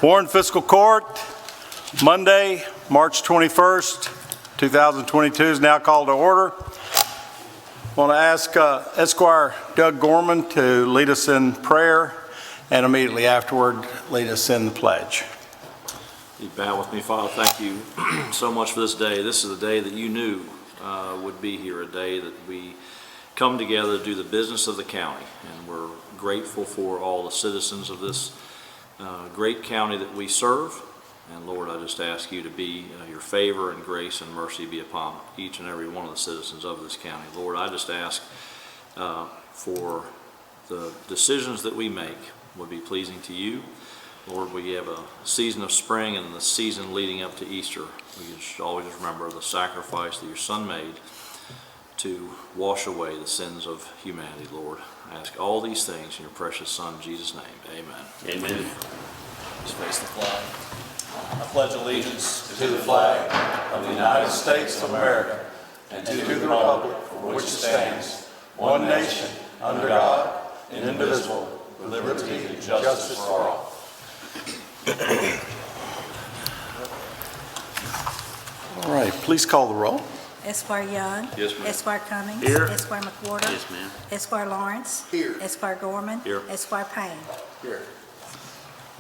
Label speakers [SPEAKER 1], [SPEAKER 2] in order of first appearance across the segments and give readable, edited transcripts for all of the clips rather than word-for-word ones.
[SPEAKER 1] Warren Fiscal Court, Monday, March 21st, 2022 is now called to order. I want to ask Esquire Doug Gorman to lead us in prayer and immediately afterward lead us in the pledge.
[SPEAKER 2] You bow with me, Father. Thank you so much for this day. This is a day that you knew would be here, a day that we come together to do the business of the county. And we're grateful for all the citizens of this great county that we serve. And Lord, I just ask you to be your favor and grace and mercy be upon each and every one of the citizens of this county. Lord, I just ask for the decisions that we make would be pleasing to you. Lord, we have a season of spring and the season leading up to Easter. We just always remember the sacrifice that your Son made to wash away the sins of humanity, Lord. I ask all these things in your precious Son, Jesus' name. Amen.
[SPEAKER 3] Amen.
[SPEAKER 2] Just face the flag.
[SPEAKER 1] I pledge allegiance to the flag of the United States of America and to the republic for which it stands, one nation, under God, indivisible, with liberty and justice for all. All right, please call the roll.
[SPEAKER 4] Esquire Young.
[SPEAKER 2] Yes, ma'am.
[SPEAKER 4] Esquire Cummings.
[SPEAKER 3] Here.
[SPEAKER 4] Esquire McWhorter.
[SPEAKER 3] Yes, ma'am.
[SPEAKER 4] Esquire Lawrence.
[SPEAKER 1] Here.
[SPEAKER 4] Esquire Gorman.
[SPEAKER 2] Here.
[SPEAKER 4] Esquire Payne.
[SPEAKER 1] Here.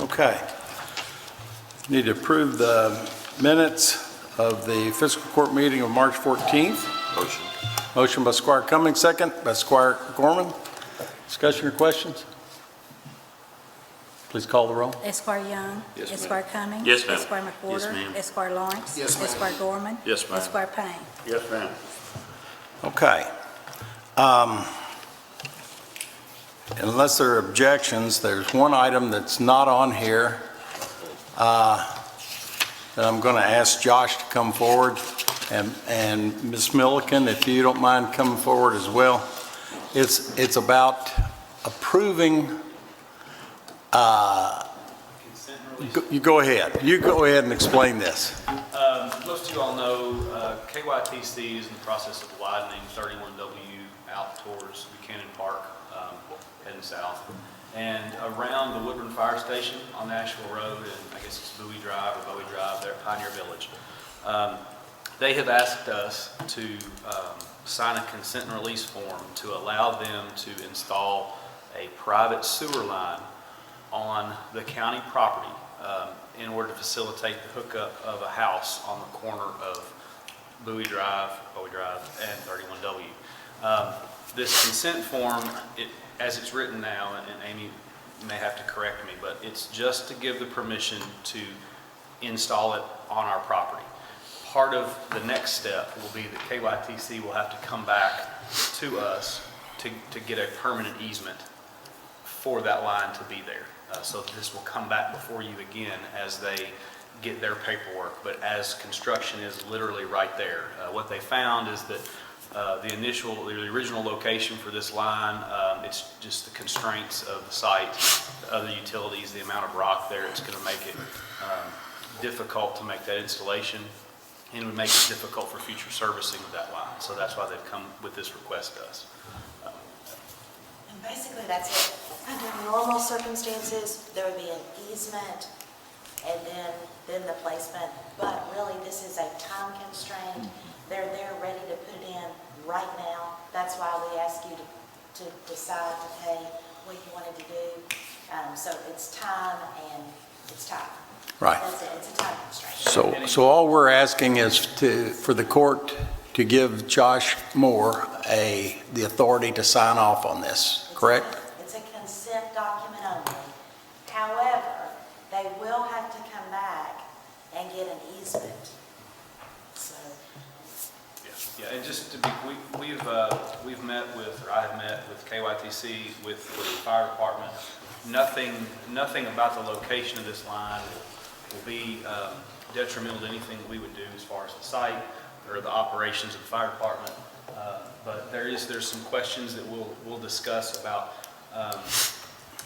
[SPEAKER 1] Okay. Need to approve the minutes of the fiscal court meeting of March 14th.
[SPEAKER 2] Motion.
[SPEAKER 1] Motion by Squire Cummings, second by Squire Gorman. Discussion or questions? Please call the roll.
[SPEAKER 4] Esquire Young.
[SPEAKER 2] Yes, ma'am.
[SPEAKER 4] Esquire Cummings.
[SPEAKER 3] Yes, ma'am.
[SPEAKER 4] Esquire McWhorter.
[SPEAKER 3] Yes, ma'am.
[SPEAKER 4] Esquire Lawrence.
[SPEAKER 1] Yes, ma'am.
[SPEAKER 4] Esquire Gorman.
[SPEAKER 2] Yes, ma'am.
[SPEAKER 4] Esquire Payne.
[SPEAKER 3] Yes, ma'am.
[SPEAKER 1] Okay. Unless there are objections, there's one item that's not on here that I'm going to ask Josh to come forward, and Ms. Milliken, if you don't mind coming forward as well. It's about approving. You go ahead. You go ahead and explain this.
[SPEAKER 5] Most of you all know KYTC is in the process of widening 31W out towards Buchanan Park, heading south. And around the Woodburn Fire Station on Nashville Road, and I guess it's Bowie Drive or Bowie Drive there at Pioneer Village, they have asked us to sign a consent and release form to allow them to install a private sewer line on the county property in order to facilitate the hookup of a house on the corner of Bowie Drive, and 31W. This consent form, as it's written now, and Amy may have to correct me, but it's just to give the permission to install it on our property. Part of the next step will be that KYTC will have to come back to us to get a permanent easement for that line to be there. So this will come back before you again as they get their paperwork, but as construction is literally right there. What they found is that the original location for this line, it's just the constraints of the site, the other utilities, the amount of rock there, it's going to make it difficult to make that installation, and it would make it difficult for future servicing of that line. So that's why they've come with this request to us.
[SPEAKER 6] And basically that's it. Under normal circumstances, there would be an easement and then the placement, but really this is a time constraint. They're ready to put it in right now. That's why we ask you to decide to pay what you wanted to do. So it's time and it's time.
[SPEAKER 1] Right.
[SPEAKER 6] That's it. It's a time constraint.
[SPEAKER 1] So all we're asking is for the court to give Josh Moore the authority to sign off on this, correct?
[SPEAKER 6] It's a consent document only. However, they will have to come back and get an easement. So.
[SPEAKER 5] Yeah, and just to be, we've met with, or I have met with KYTC, with the fire department. Nothing about the location of this line will be detrimental to anything that we would do as far as the site or the operations of the fire department. But there's some questions that we'll discuss about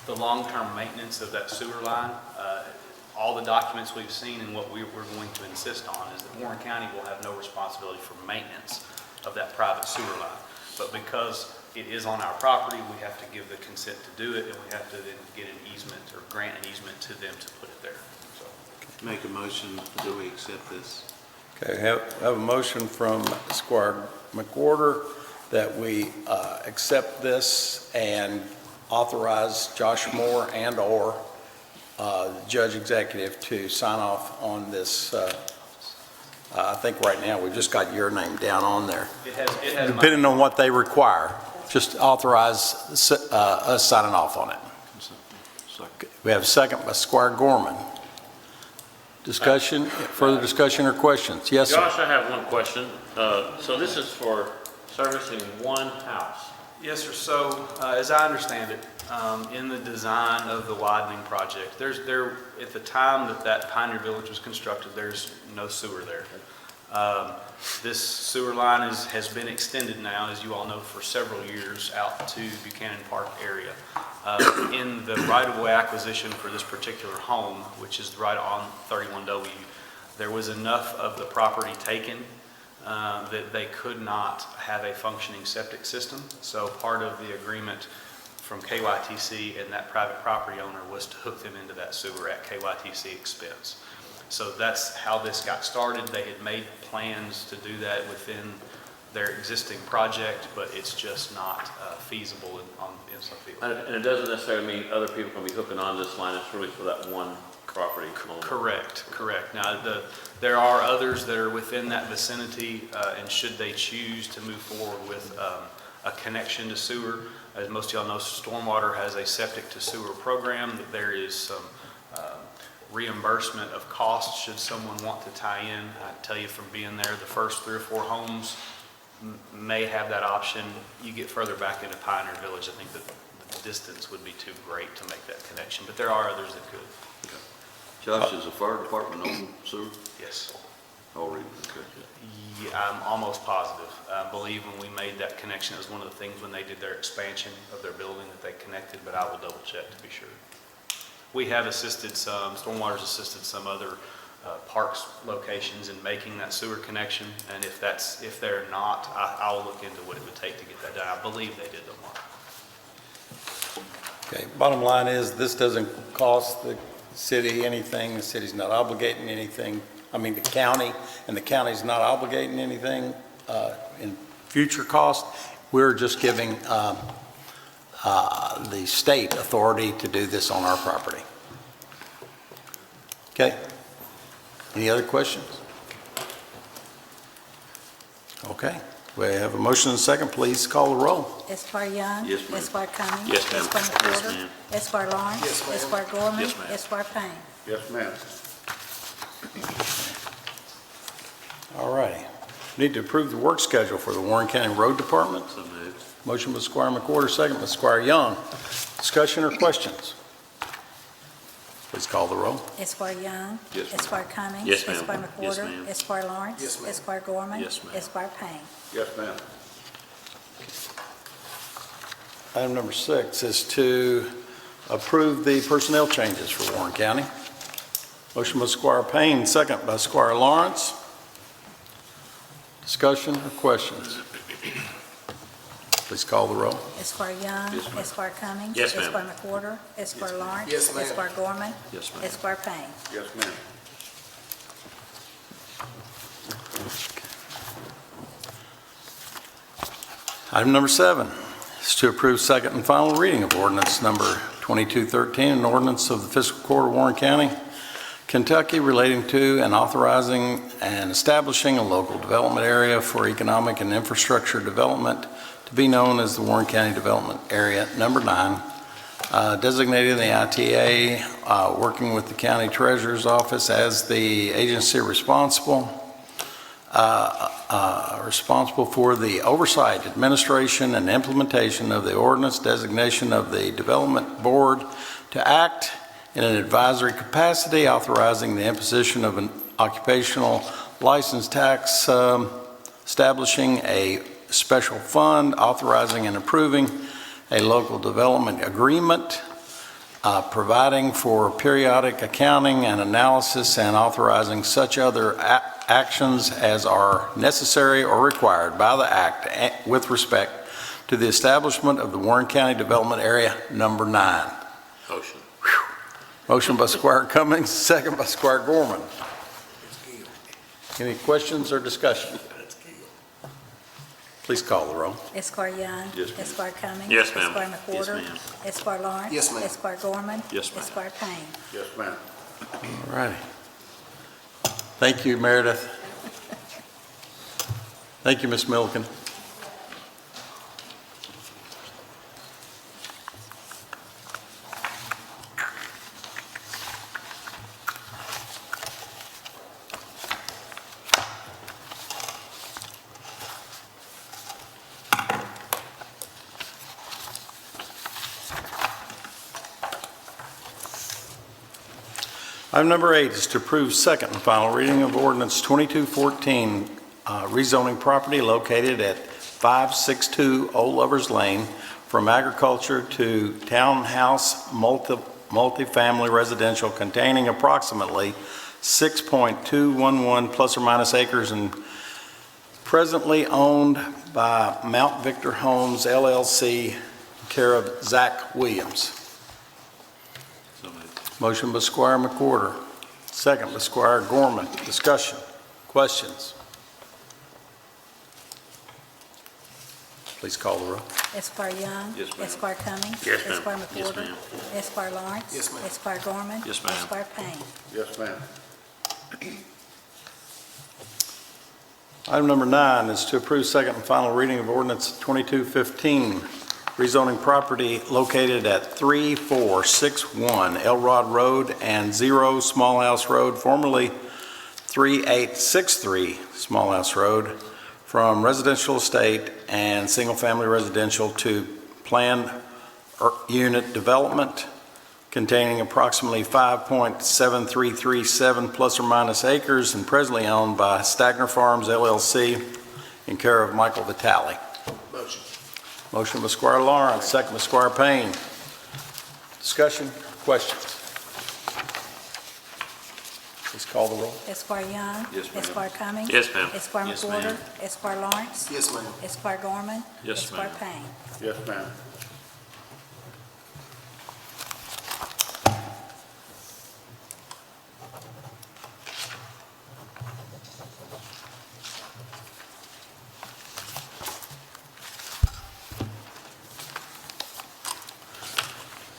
[SPEAKER 5] the long-term maintenance of that sewer line. All the documents we've seen and what we're going to insist on is that Warren County will have no responsibility for maintenance of that private sewer line. But because it is on our property, we have to give the consent to do it, and we have to then get an easement or grant an easement to them to put it there. So,
[SPEAKER 3] Make a motion that we accept this.
[SPEAKER 1] Okay, have a motion from Squire McWhorter that we accept this and authorize Josh Moore and/or Judge Executive to sign off on this. I think right now we've just got your name down on there.
[SPEAKER 5] it has my,
[SPEAKER 1] Depending on what they require, just authorize us signing off on it.
[SPEAKER 3] Second.
[SPEAKER 1] We have a second by Squire Gorman. Discussion, further discussion or questions? Yes, sir.
[SPEAKER 7] Josh, I have one question. So this is for servicing one house.
[SPEAKER 5] yes, sir. So, as I understand it, in the design of the widening project, at the time that Pioneer Village was constructed, there's no sewer there. This sewer line has been extended now, as you all know, for several years out to Buchanan Park area. In the right-of-way acquisition for this particular home, which is right on 31W, there was enough of the property taken that they could not have a functioning septic system. So part of the agreement from KYTC and that private property owner was to hook them into that sewer at KYTC expense. So that's how this got started. They had made plans to do that within their existing project, but it's just not feasible in some fields.
[SPEAKER 7] And it doesn't necessarily mean other people can be hooking on this line. It's really for that one property owner.
[SPEAKER 5] Correct. Now, there are others that are within that vicinity, and should they choose to move forward with a connection to sewer, as most of y'all know, Stormwater has a septic to sewer program, that there is some reimbursement of costs should someone want to tie in. I can tell you from being there, the first 3 or 4 homes may have that option. You get further back into Pioneer Village, I think that the distance would be too great to make that connection, but there are others that could.
[SPEAKER 3] Josh, is the fire department on sewer
[SPEAKER 5] Yes.
[SPEAKER 3] already? Okay.
[SPEAKER 5] Yeah, I'm almost positive. I believe when we made that connection, it was one of the things when they did their expansion of their building that they connected, but I will double check to be sure. We have assisted some, Stormwater's assisted some other parks locations in making that sewer connection, and if they're not, I'll look into what it would take to get that done. I believe they did them all.
[SPEAKER 1] Okay, bottom line is, this doesn't cost the city anything. The city's not obligating anything. I mean, the county, and the county's not obligating anything in future cost. We're just giving the state authority to do this on our property. Okay? Any other questions? Okay, we have a motion and a second. Please call the roll.
[SPEAKER 4] Esquire Young.
[SPEAKER 3] Yes, ma'am.
[SPEAKER 4] Esquire Cummings.
[SPEAKER 7] Yes, ma'am.
[SPEAKER 4] Esquire
[SPEAKER 7] Yes,
[SPEAKER 4] McWhorter.
[SPEAKER 7] ma'am.
[SPEAKER 4] Esquire Lawrence.
[SPEAKER 3] Yes, ma'am.
[SPEAKER 4] Esquire Gorman.
[SPEAKER 7] Yes, ma'am.
[SPEAKER 4] Esquire Payne.
[SPEAKER 3] Yes, ma'am.
[SPEAKER 1] All righty. Need to approve the work schedule for the Warren County Road Department.
[SPEAKER 3] So moved.
[SPEAKER 1] Motion by Squire McWhorter, second by Squire Young. Discussion or questions? Please call the roll.
[SPEAKER 4] Esquire Young.
[SPEAKER 3] Yes, ma'am.
[SPEAKER 4] Esquire Cummings.
[SPEAKER 7] Yes, ma'am.
[SPEAKER 4] Esquire
[SPEAKER 7] Yes,
[SPEAKER 4] McWhorter.
[SPEAKER 7] ma'am.
[SPEAKER 4] Esquire Lawrence.
[SPEAKER 3] Yes, ma'am.
[SPEAKER 4] Esquire Gorman.
[SPEAKER 7] Yes, ma'am.
[SPEAKER 4] Esquire Payne.
[SPEAKER 3] Yes, ma'am.
[SPEAKER 1] Item number 6 is to approve the personnel changes for Warren County. Motion by Squire Payne, second by Squire Lawrence. Discussion or questions? Please call the roll.
[SPEAKER 4] Esquire Young.
[SPEAKER 3] Yes, ma'am.
[SPEAKER 4] Esquire Cummings.
[SPEAKER 7] Yes, ma'am.
[SPEAKER 4] Esquire McWhorter. Esquire Lawrence.
[SPEAKER 3] Yes, ma'am.
[SPEAKER 4] Esquire Gorman.
[SPEAKER 7] Yes, ma'am.
[SPEAKER 4] Esquire Payne.
[SPEAKER 3] Yes, ma'am.
[SPEAKER 1] Item number 7 is to approve second and final reading of ordinance number 2213, an ordinance of the Fiscal Court of Warren County, Kentucky relating to and authorizing and establishing a local development area for economic and infrastructure development to be known as the Warren County Development Area Number 9, designating the ITA, working with the County Treasurer's Office as the agency responsible for the oversight, administration, and implementation of the ordinance, designation of the Development Board to act in an advisory capacity, authorizing the imposition of an occupational license tax, establishing a special fund, authorizing and approving a local development agreement, providing for periodic accounting and analysis, and authorizing such other actions as are necessary or required by the Act with respect to the establishment of the Warren County Development Area Number 9.
[SPEAKER 7] Motion.
[SPEAKER 1] Motion by Squire Cummings, second by Squire Gorman. Any questions or discussion? Please call the roll.
[SPEAKER 4] Esquire Young.
[SPEAKER 3] Yes, ma'am.
[SPEAKER 4] Esquire Cummings.
[SPEAKER 7] Yes, ma'am.
[SPEAKER 4] Esquire
[SPEAKER 7] Yes,
[SPEAKER 4] McWhorter.
[SPEAKER 7] ma'am.
[SPEAKER 4] Esquire Lawrence.
[SPEAKER 3] Yes, ma'am.
[SPEAKER 4] Esquire Gorman.
[SPEAKER 2] Yes, ma'am.
[SPEAKER 4] Esquire Payne.
[SPEAKER 3] Yes, ma'am.
[SPEAKER 1] All righty. Thank you, Meredith. Thank you, Ms. Milliken. Item number 8 is to approve second and final reading of ordinance 2214, rezoning property located at 562 Old Lovers Lane from agriculture to townhouse multifamily residential containing approximately 6.211 plus or minus acres and presently owned by Mount Victor Homes LLC, care of Zach Williams. Motion by Squire McWhorter, second by Squire Gorman. Discussion, questions? Please call the roll.
[SPEAKER 4] Esquire Young.
[SPEAKER 3] Yes, ma'am.
[SPEAKER 4] Esquire Cummings.
[SPEAKER 7] Yes, ma'am.
[SPEAKER 4] Esquire
[SPEAKER 7] Yes,
[SPEAKER 4] McWhorter.
[SPEAKER 7] ma'am.
[SPEAKER 4] Esquire Lawrence.
[SPEAKER 3] Yes, ma'am.
[SPEAKER 4] Esquire Gorman.
[SPEAKER 2] Yes, ma'am.
[SPEAKER 4] Esquire Payne.
[SPEAKER 3] Yes, ma'am.
[SPEAKER 1] Item number 9 is to approve second and final reading of ordinance 2215, rezoning property located at 3461 Elrod Road and 0 Small House Road, formerly 3863 Small House Road, from residential estate and single-family residential to planned unit development containing approximately 5.7337 plus or minus acres and presently owned by Stagner Farms LLC in care of Michael Vitale.
[SPEAKER 3] Motion.
[SPEAKER 1] Motion by Squire Lawrence, second by Squire Payne. Discussion, questions? Please call the roll.
[SPEAKER 4] Esquire Young.
[SPEAKER 3] Yes, ma'am.
[SPEAKER 4] Esquire Cummings.
[SPEAKER 7] Yes, ma'am.
[SPEAKER 4] Esquire
[SPEAKER 2] Yes,
[SPEAKER 4] McWhorter.
[SPEAKER 2] ma'am.
[SPEAKER 4] Esquire Lawrence.
[SPEAKER 3] Yes, ma'am.
[SPEAKER 4] Esquire Gorman.
[SPEAKER 2] Yes,
[SPEAKER 4] Esquire
[SPEAKER 2] ma'am.
[SPEAKER 4] Payne.
[SPEAKER 3] Yes, ma'am.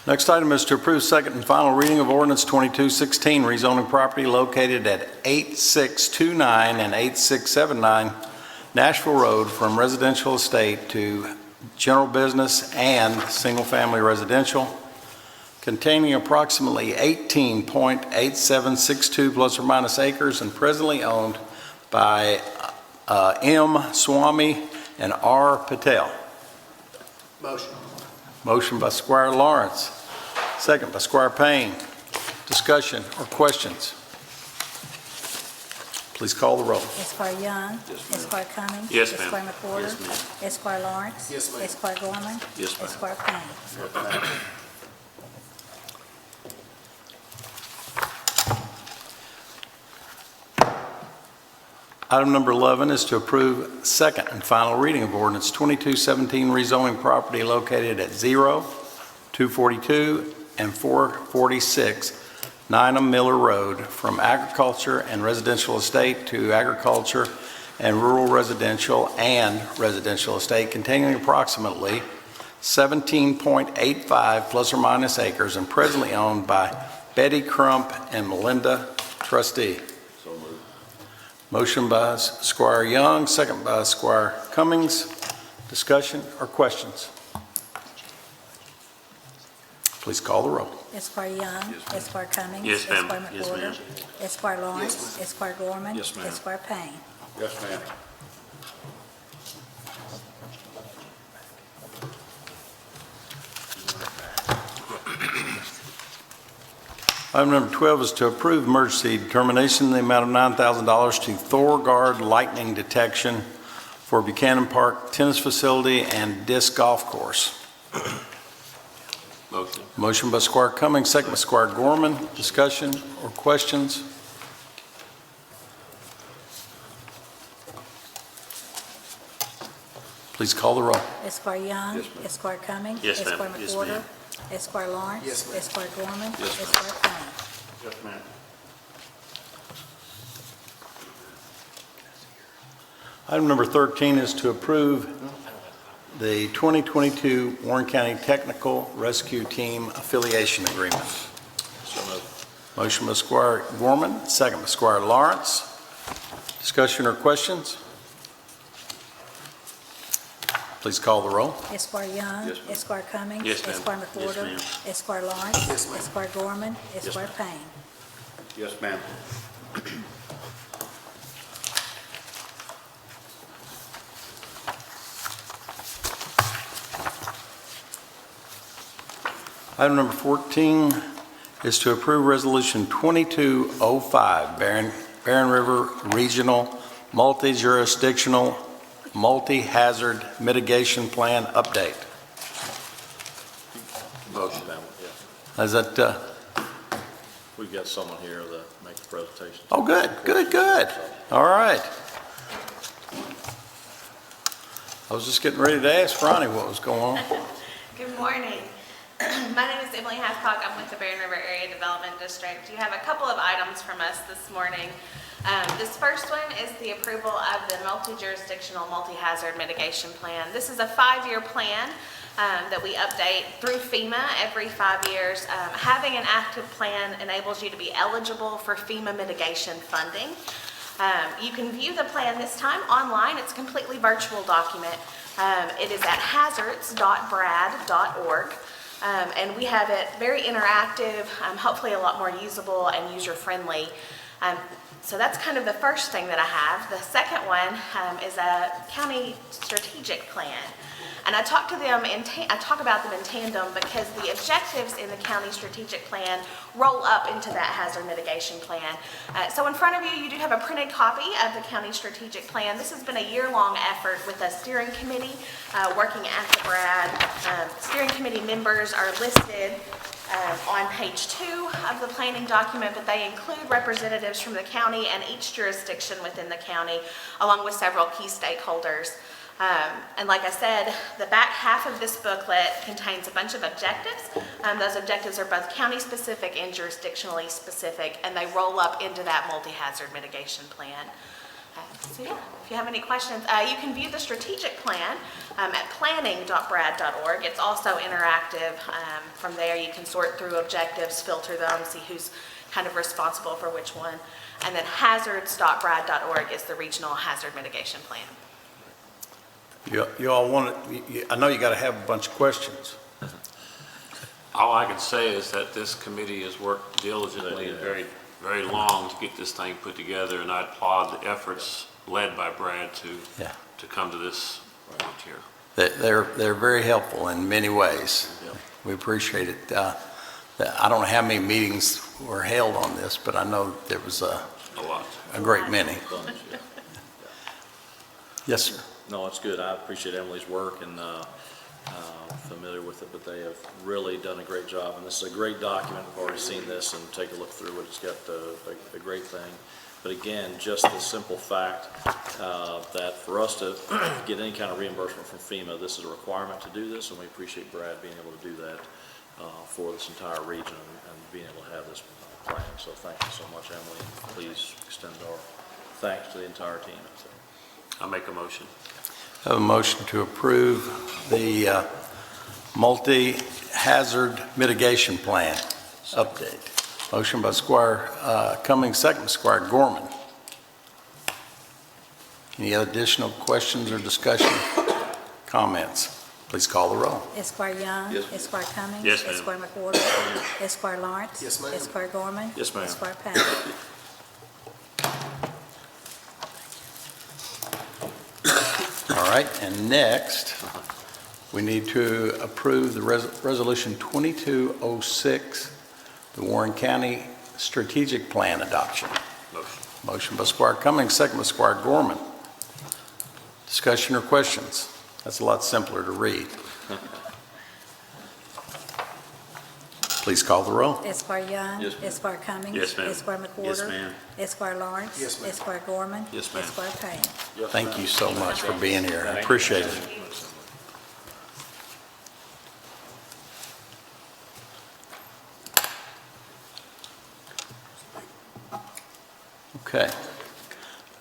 [SPEAKER 1] Next item is to approve second and final reading of ordinance 2216, rezoning property located at 8629 and 8679 Nashville Road from residential estate to general business and single-family residential, containing approximately 18.8762 plus or minus acres and presently owned by M. Swamy and R. Patel.
[SPEAKER 3] Motion.
[SPEAKER 1] Motion by Squire Lawrence, second by Squire Payne. Discussion or questions? Please call the roll.
[SPEAKER 4] Esquire Young.
[SPEAKER 3] Yes, ma'am.
[SPEAKER 4] Esquire Cummings.
[SPEAKER 7] Yes, ma'am.
[SPEAKER 4] Esquire McWhorter.
[SPEAKER 3] Yes, ma'am.
[SPEAKER 4] Esquire Lawrence.
[SPEAKER 3] Yes, ma'am.
[SPEAKER 4] Esquire Gorman.
[SPEAKER 2] Yes, ma'am.
[SPEAKER 4] Esquire Payne.
[SPEAKER 3] Yes, ma'am.
[SPEAKER 1] Item number 11 is to approve second and final reading of ordinance 2217, rezoning property located at 0, 242, and 446 Nynum Miller Road from agriculture and residential estate to agriculture and rural residential and residential estate containing approximately 17.85 plus or minus acres and presently owned by Betty Crump and Melinda Trustee.
[SPEAKER 3] So moved.
[SPEAKER 1] Motion by Squire Young, second by Squire Cummings. Discussion or questions? Please call the roll.
[SPEAKER 4] Esquire Young.
[SPEAKER 3] Yes, ma'am.
[SPEAKER 4] Esquire Cummings.
[SPEAKER 7] Yes, ma'am.
[SPEAKER 4] Esquire
[SPEAKER 7] Yes,
[SPEAKER 4] McWhorter.
[SPEAKER 7] ma'am.
[SPEAKER 4] Esquire Lawrence.
[SPEAKER 3] Yes, ma'am.
[SPEAKER 4] Esquire Gorman.
[SPEAKER 2] Yes, ma'am.
[SPEAKER 4] Esquire Payne.
[SPEAKER 3] Yes, ma'am.
[SPEAKER 1] Item number 12 is to approve emergency determination in the amount of $9,000 to Thorgard Lightning Detection for Buchanan Park Tennis Facility and Disc Golf Course.
[SPEAKER 3] Motion.
[SPEAKER 1] Motion by Squire Cummings, second by Squire Gorman. Discussion or questions? Please call the roll.
[SPEAKER 4] Esquire Young.
[SPEAKER 7] Yes, ma'am.
[SPEAKER 4] Esquire Cummings.
[SPEAKER 7] Yes, ma'am.
[SPEAKER 4] Esquire
[SPEAKER 7] Yes,
[SPEAKER 4] McWhorter.
[SPEAKER 7] ma'am.
[SPEAKER 4] Esquire Lawrence.
[SPEAKER 3] Yes, ma'am.
[SPEAKER 4] Esquire Gorman.
[SPEAKER 7] Yes, ma'am.
[SPEAKER 4] Esquire Payne.
[SPEAKER 3] Yes, ma'am.
[SPEAKER 1] Item number 13 is to approve the 2022 Warren County Technical Rescue Team Affiliation Agreement.
[SPEAKER 7] So moved.
[SPEAKER 1] Motion by Squire Gorman, second by Squire Lawrence. Discussion or questions? Please call the roll.
[SPEAKER 4] Esquire Young.
[SPEAKER 7] Yes, ma'am.
[SPEAKER 4] Esquire Cummings.
[SPEAKER 7] Yes, ma'am.
[SPEAKER 4] Esquire
[SPEAKER 7] Yes,
[SPEAKER 4] McWhorter.
[SPEAKER 7] ma'am.
[SPEAKER 4] Esquire Lawrence.
[SPEAKER 3] Yes, ma'am.
[SPEAKER 4] Esquire Gorman. Esquire Payne.
[SPEAKER 3] Yes, ma'am.
[SPEAKER 1] Item number 14 is to approve Resolution 2205, Barron River Regional Multi-Jurisdictional Multi-Hazard Mitigation Plan Update.
[SPEAKER 7] Motion. Yeah.
[SPEAKER 1] Is that,
[SPEAKER 2] We've got someone here to make the presentation.
[SPEAKER 1] oh, good. All right. I was just getting ready to ask Ronnie what was going on.
[SPEAKER 8] Good morning. My name is Emily Hathcock. I'm with the Barron River Area Development District. You have a couple of items from us this morning. This first one is the approval of the Multi-Jurisdictional Multi-Hazard Mitigation Plan. This is a 5-year plan that we update through FEMA every 5 years. Having an active plan enables you to be eligible for FEMA mitigation funding. You can view the plan this time online. It's a completely virtual document. It is at hazards.brad.org. And we have it very interactive, hopefully a lot more usable and user-friendly. So that's kind of the first thing that I have. The second one is a county strategic plan. And I talk about them in tandem because the objectives in the county strategic plan roll up into that hazard mitigation plan. So in front of you, you do have a printed copy of the county strategic plan. This has been a year-long effort with a steering committee working at the BRAD. Steering committee members are listed on page 2 of the planning document, but they include representatives from the county and each jurisdiction within the county, along with several key stakeholders. And like I said, the back half of this booklet contains a bunch of objectives. Those objectives are both county-specific and jurisdictionally specific, and they roll up into that multi-hazard mitigation plan. So yeah, if you have any questions, you can view the strategic plan at planning.brad.org. It's also interactive. From there, you can sort through objectives, filter them, see who's kind of responsible for which one. And then hazards.brad.org is the regional hazard mitigation plan.
[SPEAKER 1] You all want it, I know you got to have a bunch of questions.
[SPEAKER 7] All I can say is that this committee has worked diligently and very, very long to get this thing put together, and I applaud the efforts led by Brad
[SPEAKER 1] Yeah.
[SPEAKER 7] to come to this point here.
[SPEAKER 1] They're very helpful in many ways.
[SPEAKER 7] Yep.
[SPEAKER 1] We appreciate it. I don't know how many meetings were held on this, but I know there was a
[SPEAKER 7] A lot.
[SPEAKER 1] great many.
[SPEAKER 2] Bunch, yeah.
[SPEAKER 1] Yes, sir.
[SPEAKER 2] No, it's good. I appreciate Emily's work and familiar with it, but they have really done a great job. And this is a great document. I've already seen this and take a look through it. It's got a great thing. But again, just the simple fact that for us to get any kind of reimbursement from FEMA, this is a requirement to do this, and we appreciate Brad being able to do that for this entire region and being able to have this plan. So thank you so much, Emily. Please extend our thanks to the entire team.
[SPEAKER 7] I'll make a motion.
[SPEAKER 1] I have a motion to approve the multi-hazard mitigation plan update. Motion by Squire Cummings, second by Squire Gorman. Any additional questions or discussion, comments? Please call the roll.
[SPEAKER 4] Esquire Young.
[SPEAKER 7] Yes, ma'am.
[SPEAKER 4] Esquire Cummings.
[SPEAKER 7] Yes, ma'am.
[SPEAKER 4] Esquire McWhorter. Esquire Lawrence.
[SPEAKER 3] Yes, ma'am.
[SPEAKER 4] Esquire Gorman.
[SPEAKER 2] Yes, ma'am.
[SPEAKER 4] Esquire Payne.
[SPEAKER 1] All right, and next, we need to approve the Resolution 2206, the Warren County Strategic Plan adoption.
[SPEAKER 7] Motion.
[SPEAKER 1] Motion by Squire Cummings, second by Squire Gorman. Discussion or questions? That's a lot simpler to read. Please call the roll.
[SPEAKER 4] Esquire Young.
[SPEAKER 2] Yes, ma'am.
[SPEAKER 4] Esquire Cummings.
[SPEAKER 7] Yes, ma'am.
[SPEAKER 4] Esquire McWhorter.
[SPEAKER 2] Yes, ma'am.
[SPEAKER 4] Esquire Lawrence.
[SPEAKER 3] Yes, ma'am.
[SPEAKER 4] Esquire Gorman.
[SPEAKER 2] Yes, ma'am.
[SPEAKER 4] Esquire Payne.
[SPEAKER 1] Thank you so much for being here. I appreciate it. Okay.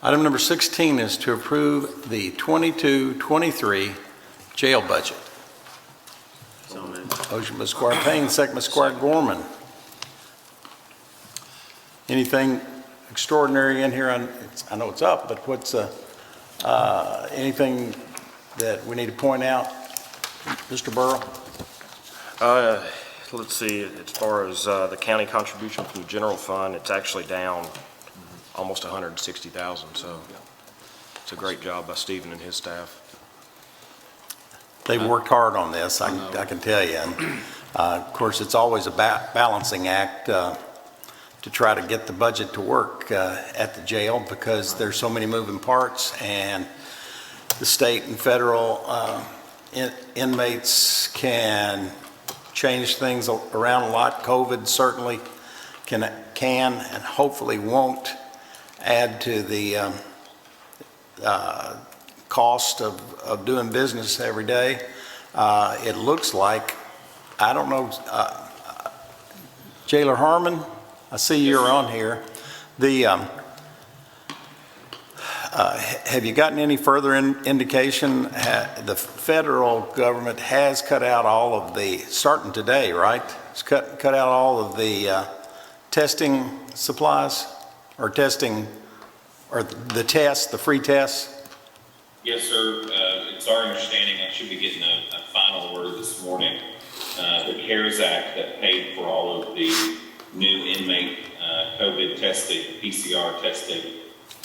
[SPEAKER 1] Item number 16 is to approve the 22-23 jail budget. Motion by Squire Payne, second by Squire Gorman. Anything extraordinary in here? I know it's up, but what's anything that we need to point out, Mr. Burrow?
[SPEAKER 9] Let's see, as far as the county contribution from the general fund, it's actually down almost 160,000, so it's a great job by Stephen and his staff.
[SPEAKER 1] They've worked hard on this, I can tell you. And, of course, it's always a balancing act to try to get the budget to work at the jail because there's so many moving parts, and the state and federal inmates can change things around a lot. COVID certainly can and hopefully won't add to the cost of doing business every day. It looks like, I don't know, Jailer Harmon, I see you're on here. Have you gotten any further indication? The federal government has cut out all of the, starting today, right? It's cut out all of the testing supplies or testing, or the tests, the free tests?
[SPEAKER 10] Yes, sir. It's our understanding, I should be getting a final order this morning. The CARES Act that paid for all of the new inmate COVID testing, PCR testing,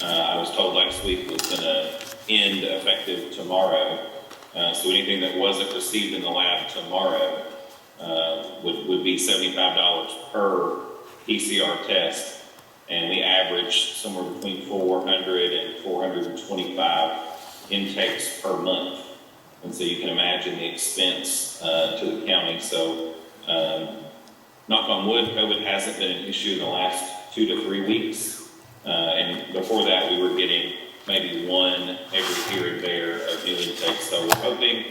[SPEAKER 10] I was told last week was going to end effective tomorrow. So anything that wasn't received in the lab tomorrow would be $75 per PCR test. And we average somewhere between 400 and 425 intakes per month. And so you can imagine the expense to the county. So knock on wood, COVID hasn't been an issue in the last 2 to 3 weeks. And before that, we were getting maybe one every here and there of new intakes. So we're hoping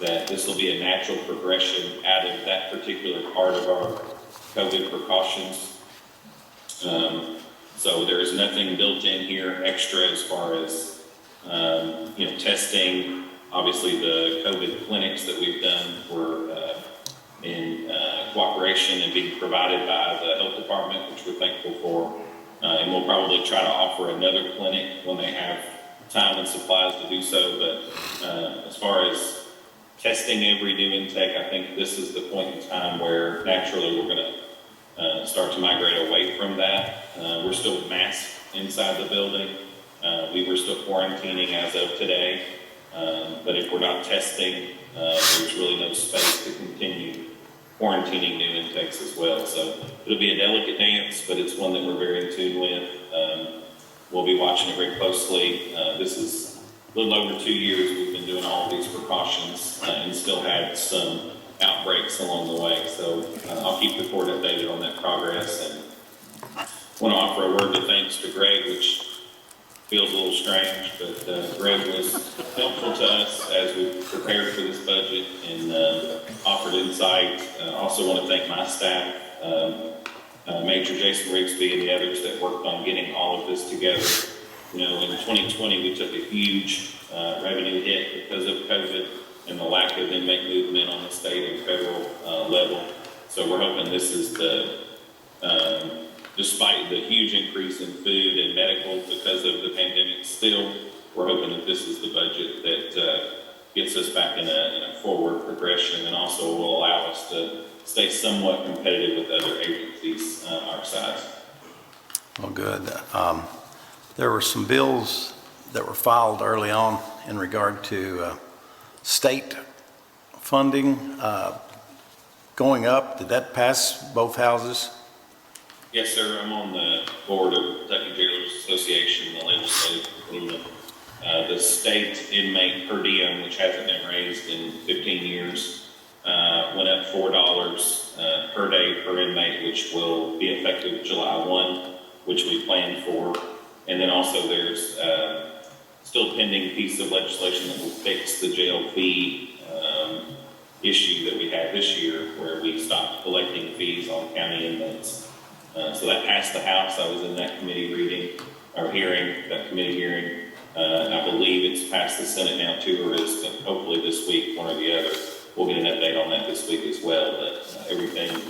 [SPEAKER 10] that this will be a natural progression out of that particular part of our COVID precautions. So there is nothing built in here extra as far as, testing. Obviously, the COVID clinics that we've done were in cooperation and being provided by the health department, which we're thankful for. And we'll probably try to offer another clinic when they have time and supplies to do so. But as far as testing every new intake, I think this is the point in time where naturally we're going to start to migrate away from that. We're still masked inside the building. We were still quarantining as of today. But if we're not testing, there's really no space to continue quarantining new intakes as well. So it'll be a delicate dance, but it's one that we're very in tune with. We'll be watching it very closely. This is a little over 2 years we've been doing all of these precautions and still had some outbreaks along the way. So I'll keep the court updated on that progress, and want to offer a word of thanks to Greg, which feels a little strange, but Greg was helpful to us as we prepared for this budget and offered insight. Also want to thank my staff, Major Jason Rigsby and the others that worked on getting all of this together. In 2020 we took a huge revenue hit because of COVID and the lack of inmate movement on the state and federal level. So we're hoping this is despite the huge increase in food and medical because of the pandemic, still, we're hoping that this is the budget that gets us back in a forward progression and also will allow us to stay somewhat competitive with other agencies our size.
[SPEAKER 1] Well, good. There were some bills that were filed early on in regard to state funding going up. Did that pass both houses?
[SPEAKER 10] Yes, sir. I'm on the board of Kentucky Jailers Association, the legislative agreement. The state inmate per diem, which hasn't been raised in 15 years, went up $4 per day per inmate, which will be effective July 1, which we planned for. And then also there's still pending piece of legislation that will fix the jail fee issue that we had this year, where we stopped collecting fees on county inmates. So that passed the House. I was in that committee hearing. I believe it's passed the Senate now too, or is hopefully this week, one or the other. We'll get an update on that this week as well, but everything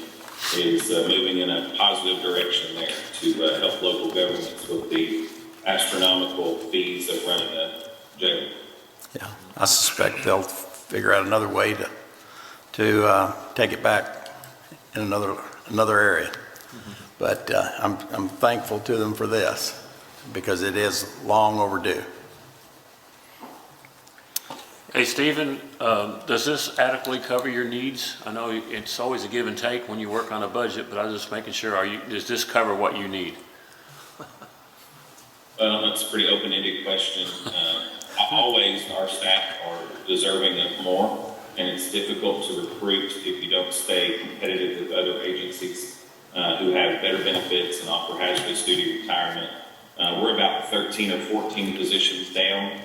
[SPEAKER 10] is moving in a positive direction there to help local governments with the astronomical fees of running a jail.
[SPEAKER 1] Yeah, I suspect they'll figure out another way to take it back in another area. But I'm thankful to them for this, because it is long overdue.
[SPEAKER 7] Hey, Stephen, does this adequately cover your needs? I know it's always a give and take when you work on a budget, but I was just making sure, does this cover what you need?
[SPEAKER 10] That's a pretty open-ended question. Always our staff are deserving of more, and it's difficult to recruit if you don't stay competitive with other agencies who have better benefits and offer hazardous duty retirement. We're about 13 or 14 positions down,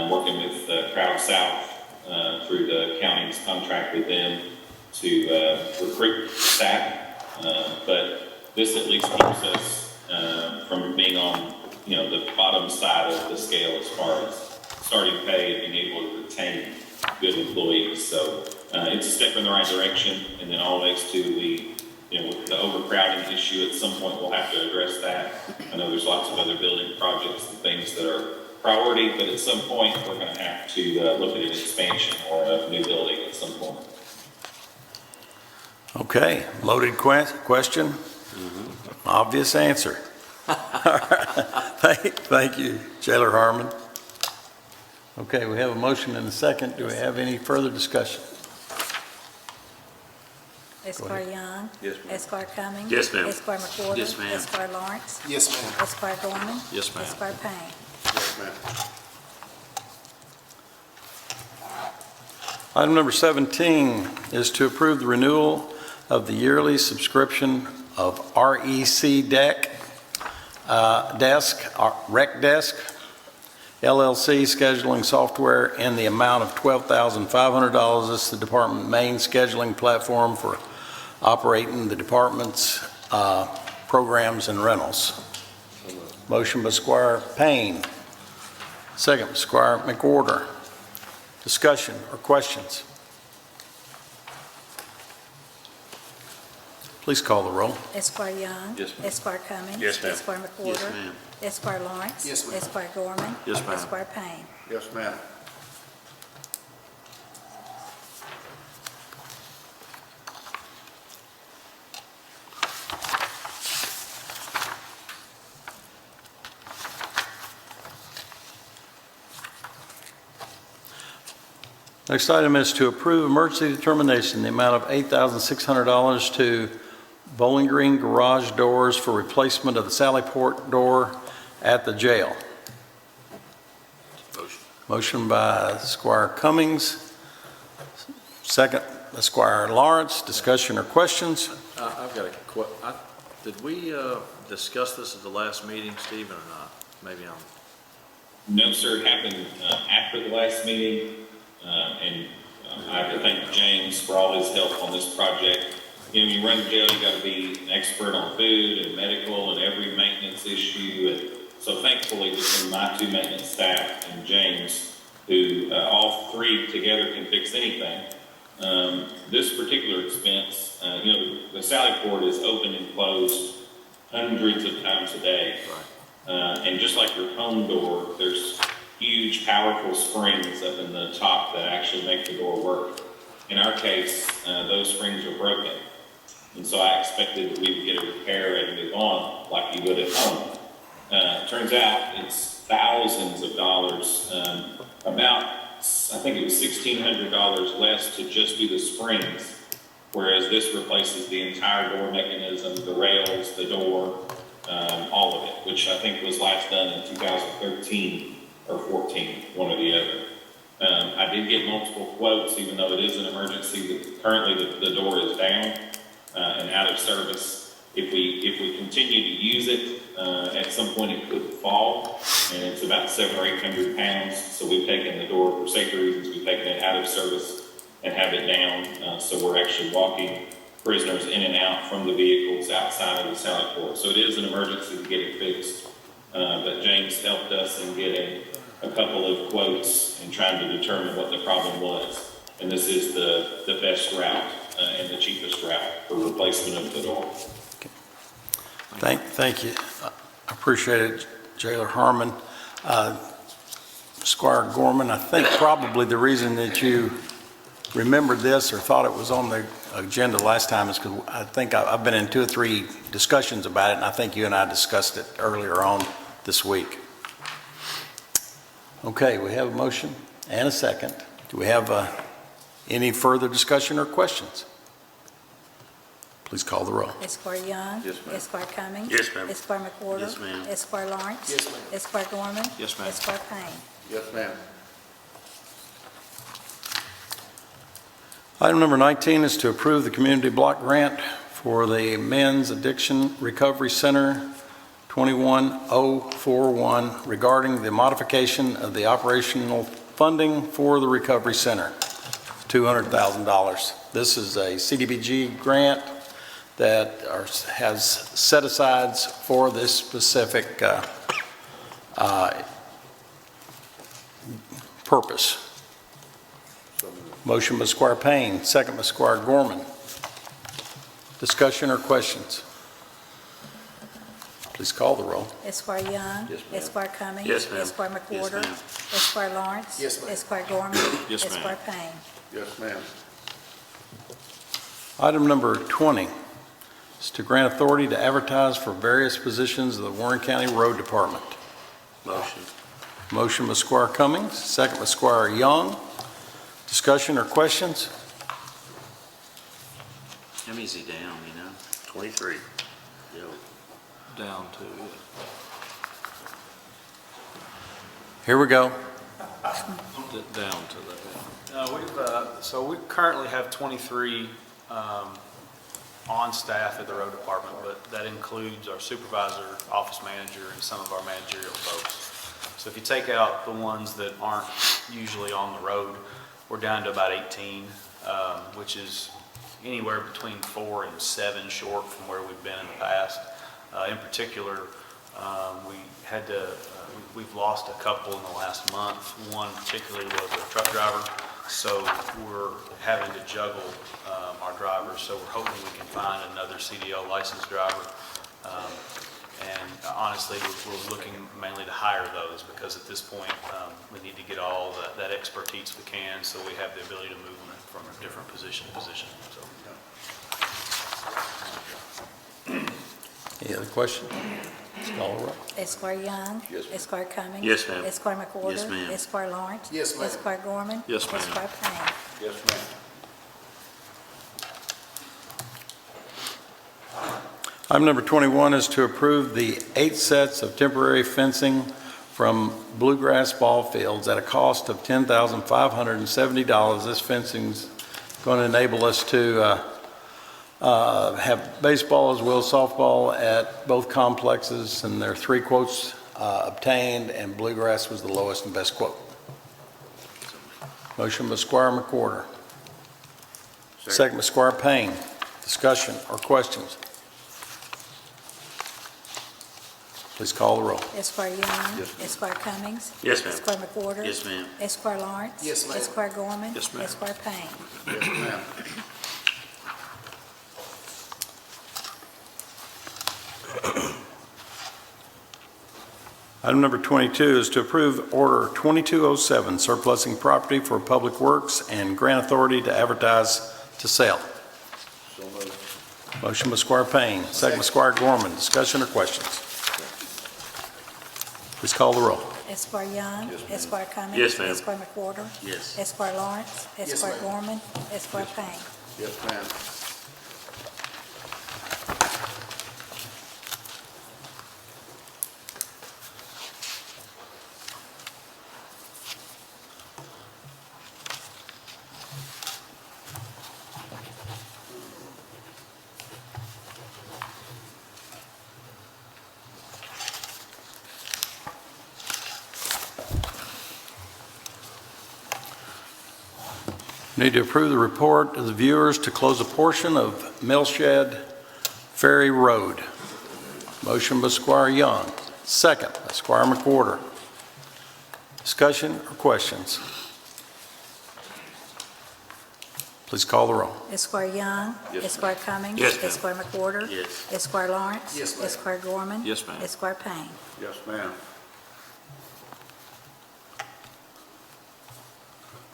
[SPEAKER 10] working with Crowd South through the county's contract with them to recruit staff. But this at least keeps us from being on the bottom side of the scale as far as starting pay and being able to retain good employees. So it's a step in the right direction. And then always too, with the overcrowding issue, at some point we'll have to address that. I know there's lots of other building projects and things that are priority, but at some point we're going to have to look at an expansion or a new building at some point.
[SPEAKER 1] Okay, loaded question. Obvious answer. All right. Thank you, Jailer Harmon. Okay, we have a motion and a second. Do we have any further discussion?
[SPEAKER 4] Esquire Young.
[SPEAKER 2] Yes, ma'am.
[SPEAKER 4] Esquire Cummings.
[SPEAKER 7] Yes, ma'am.
[SPEAKER 4] Esquire McWhorter.
[SPEAKER 2] Yes, ma'am.
[SPEAKER 4] Esquire Lawrence.
[SPEAKER 3] Yes, ma'am.
[SPEAKER 4] Esquire Gorman.
[SPEAKER 2] Yes, ma'am.
[SPEAKER 4] Esquire Payne.
[SPEAKER 3] Yes, ma'am.
[SPEAKER 1] Item number 17 is to approve the renewal of the yearly subscription of REC Rec Desk LLC scheduling software in the amount of $12,500. This is the department main scheduling platform for operating the department's programs and rentals. Motion by Squire Payne. Second by Squire McWhorter. Discussion or questions? Please call the roll.
[SPEAKER 4] Esquire Young.
[SPEAKER 2] Yes, ma'am.
[SPEAKER 4] Esquire Cummings.
[SPEAKER 7] Yes, ma'am.
[SPEAKER 4] Esquire McWhorter.
[SPEAKER 2] Yes, ma'am.
[SPEAKER 4] Esquire Lawrence.
[SPEAKER 3] Yes, ma'am.
[SPEAKER 4] Esquire Gorman.
[SPEAKER 2] Yes, ma'am.
[SPEAKER 4] Esquire Payne.
[SPEAKER 3] Yes, ma'am.
[SPEAKER 1] Next item is to approve emergency determination in the amount of $8,600 to Bowling Green garage doors for replacement of the Sallyport door at the jail. Motion by Squire Cummings, second by Squire Lawrence. Discussion or questions?
[SPEAKER 2] I've got did we discuss this at the last meeting, Stephen, or not? Maybe
[SPEAKER 10] No, sir, it happened after the last meeting. And I have to thank James for all his help on this project. When you run the jail, you got to be an expert on food and medical and every maintenance issue. And so thankfully, between my two maintenance staff and James, who all three together can fix anything, this particular expense, the Sallyport is open and closed hundreds of times a day. And just like your home door, there's huge, powerful springs up in the top that actually make the door work. In our case, those springs are broken. And so I expected that we would get a repair and move on like you would at home. Turns out it's thousands of dollars, I think it was $1,600 less to just do the springs, whereas this replaces the entire door mechanism, the rails, the door, all of it, which I think was last done in 2013 or 14, one or the other. I did get multiple quotes, even though it is an emergency. Currently, the door is down. and out of service. If we continue to use it, at some point it could fall, and it's about 700 or 800 pounds. So we've taken the door, for safety reasons, we've taken it out of service and have it down. So we're actually walking prisoners in and out from the vehicles outside of the Sally Port. So it is an emergency to get it fixed. But James helped us in getting a couple of quotes and trying to determine what the problem was. And this is the best route and the cheapest route for replacement of the door.
[SPEAKER 1] Thank you. I appreciate it, Jailer Harmon. Squire Gorman, I think probably the reason that you remembered this or thought it was on the agenda last time is because I think I've been in 2 or 3 discussions about it, and I think you and I discussed it earlier on this week. Okay, we have a motion and a second. Do we have any further discussion or questions? Please call the roll.
[SPEAKER 4] Esquire Young.
[SPEAKER 3] Yes, ma'am.
[SPEAKER 4] Esquire Cummings.
[SPEAKER 3] Yes, ma'am.
[SPEAKER 4] Esquire McWhorter.
[SPEAKER 3] Yes, ma'am.
[SPEAKER 4] Esquire Lawrence.
[SPEAKER 3] Yes, ma'am.
[SPEAKER 4] Esquire Gorman.
[SPEAKER 2] Yes, ma'am.
[SPEAKER 4] Esquire Payne.
[SPEAKER 3] Yes, ma'am.
[SPEAKER 1] Item number 19 is to approve the community block grant for the Men's Addiction Recovery Center 21041 regarding the modification of the operational funding for the recovery center, $200,000. This is a CDBG grant that has set-asides for this specific purpose. Motion by Squire Payne, second by Squire Gorman. Discussion or questions? Please call the roll.
[SPEAKER 4] Esquire Young.
[SPEAKER 3] Yes, ma'am.
[SPEAKER 4] Esquire Cummings.
[SPEAKER 3] Yes, ma'am.
[SPEAKER 4] Esquire
[SPEAKER 3] Yes,
[SPEAKER 4] McWhorter.
[SPEAKER 3] ma'am.
[SPEAKER 4] Esquire Lawrence.
[SPEAKER 3] Yes, ma'am.
[SPEAKER 4] Esquire Gorman.
[SPEAKER 2] Yes, ma'am.
[SPEAKER 4] Esquire Payne.
[SPEAKER 3] Yes, ma'am.
[SPEAKER 1] Item number 20 is to grant authority to advertise for various positions of the Warren County Road Department.
[SPEAKER 3] Motion.
[SPEAKER 1] Motion by Squire Cummings, second by Squire Young. Discussion or questions?
[SPEAKER 11] How many is he down, you know?
[SPEAKER 3] 23. Yo.
[SPEAKER 2] Down to,
[SPEAKER 5] Here we go.
[SPEAKER 2] down to that.
[SPEAKER 5] So we currently have 23 on staff at the road department, but that includes our supervisor, office manager, and some of our managerial folks. So if you take out the ones that aren't usually on the road, we're down to about 18, which is anywhere between 4 and 7 short from where we've been in the past. In particular, we've lost a couple in the last month. One particularly was a truck driver, so we're having to juggle our drivers. So we're hoping we can find another CDL licensed driver. And honestly, we're looking mainly to hire those because at this point, we need to get all that expertise we can so we have the ability to move them from a different position to position. So.
[SPEAKER 1] Any other questions? Let's call the roll.
[SPEAKER 4] Esquire Young.
[SPEAKER 3] Yes, ma'am.
[SPEAKER 4] Esquire Cummings.
[SPEAKER 3] Yes, ma'am.
[SPEAKER 4] Esquire McWhorter.
[SPEAKER 11] Yes, ma'am.
[SPEAKER 4] Esquire Lawrence.
[SPEAKER 3] Yes, ma'am.
[SPEAKER 4] Esquire Gorman.
[SPEAKER 2] Yes, ma'am.
[SPEAKER 4] Esquire Payne.
[SPEAKER 3] Yes, ma'am.
[SPEAKER 1] Item number 21 is to approve the 8 sets of temporary fencing from bluegrass ball fields at a cost of $10,570. This fencing's going to enable us to have baseball as well as softball at both complexes, and there are 3 quotes obtained, and bluegrass was the lowest and best quote. Motion by Squire McWhorter. Second by Squire Payne. Discussion or questions? Please call the roll.
[SPEAKER 4] Esquire Young.
[SPEAKER 3] Yes, ma'am.
[SPEAKER 4] Esquire Cummings.
[SPEAKER 3] Yes, ma'am.
[SPEAKER 4] Esquire McWhorter.
[SPEAKER 11] Yes, ma'am.
[SPEAKER 4] Esquire Lawrence.
[SPEAKER 3] Yes, ma'am.
[SPEAKER 4] Esquire Gorman.
[SPEAKER 2] Yes, ma'am.
[SPEAKER 4] Esquire Payne.
[SPEAKER 3] Yes, ma'am.
[SPEAKER 1] Item number 22 is to approve Order 2207, surplusing property for Public Works and grant authority to advertise to sale.
[SPEAKER 3] So moved.
[SPEAKER 1] Motion by Squire Payne, second by Squire Gorman. Discussion or questions? Please call the roll.
[SPEAKER 4] Esquire Young.
[SPEAKER 3] Yes, ma'am.
[SPEAKER 4] Esquire Cummings.
[SPEAKER 3] Yes, ma'am.
[SPEAKER 4] Esquire McWhorter.
[SPEAKER 11] Yes.
[SPEAKER 4] Esquire Lawrence.
[SPEAKER 3] Yes,
[SPEAKER 4] Esquire
[SPEAKER 3] ma'am.
[SPEAKER 4] Gorman. Esquire Payne.
[SPEAKER 3] Yes, ma'am.
[SPEAKER 1] Need to approve the report of the viewers to close a portion of Millshed Ferry Road. Motion by Squire Young, second by Squire McWhorter. Discussion or questions? Please call the roll.
[SPEAKER 4] Esquire Young.
[SPEAKER 3] Yes,
[SPEAKER 4] Esquire Cummings.
[SPEAKER 7] Yes, ma'am.
[SPEAKER 4] Esquire McWhorter.
[SPEAKER 11] Yes.
[SPEAKER 4] Esquire Lawrence.
[SPEAKER 3] Yes, ma'am.
[SPEAKER 4] Esquire Gorman.
[SPEAKER 2] Yes, ma'am.
[SPEAKER 4] Esquire Payne.
[SPEAKER 3] Yes, ma'am.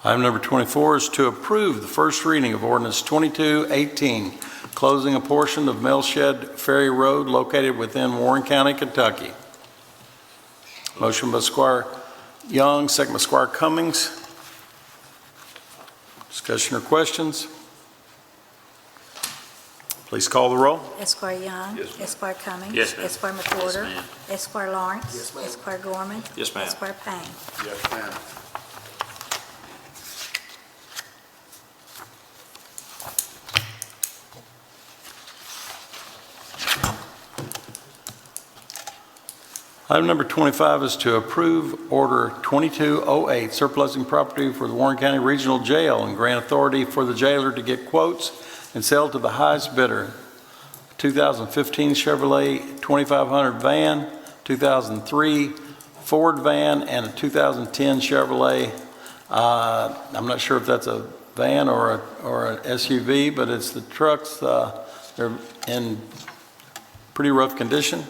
[SPEAKER 1] Item number 24 is to approve the first reading of ordinance 2218, closing a portion of Millshed Ferry Road located within Warren County, Kentucky. Motion by Squire Young, second by Squire Cummings. Discussion or questions? Please call the roll.
[SPEAKER 4] Esquire Young.
[SPEAKER 3] Yes, ma'am.
[SPEAKER 4] Esquire Cummings.
[SPEAKER 7] Yes, ma'am.
[SPEAKER 4] Esquire McWhorter.
[SPEAKER 11] ma'am.
[SPEAKER 4] Esquire Lawrence.
[SPEAKER 3] Yes, ma'am.
[SPEAKER 4] Esquire Gorman.
[SPEAKER 2] Yes, ma'am.
[SPEAKER 4] Esquire Payne.
[SPEAKER 3] Yes, ma'am.
[SPEAKER 1] Item number 25 is to approve Order 2208, surplusing property for the Warren County Regional Jail and grant authority for the jailer to get quotes and sell to the highest bidder. 2015 Chevrolet 2500 van, 2003 Ford van, and a 2010 Chevrolet. I'm not sure if that's a van or an SUV, but it's the trucks. They're in pretty rough condition.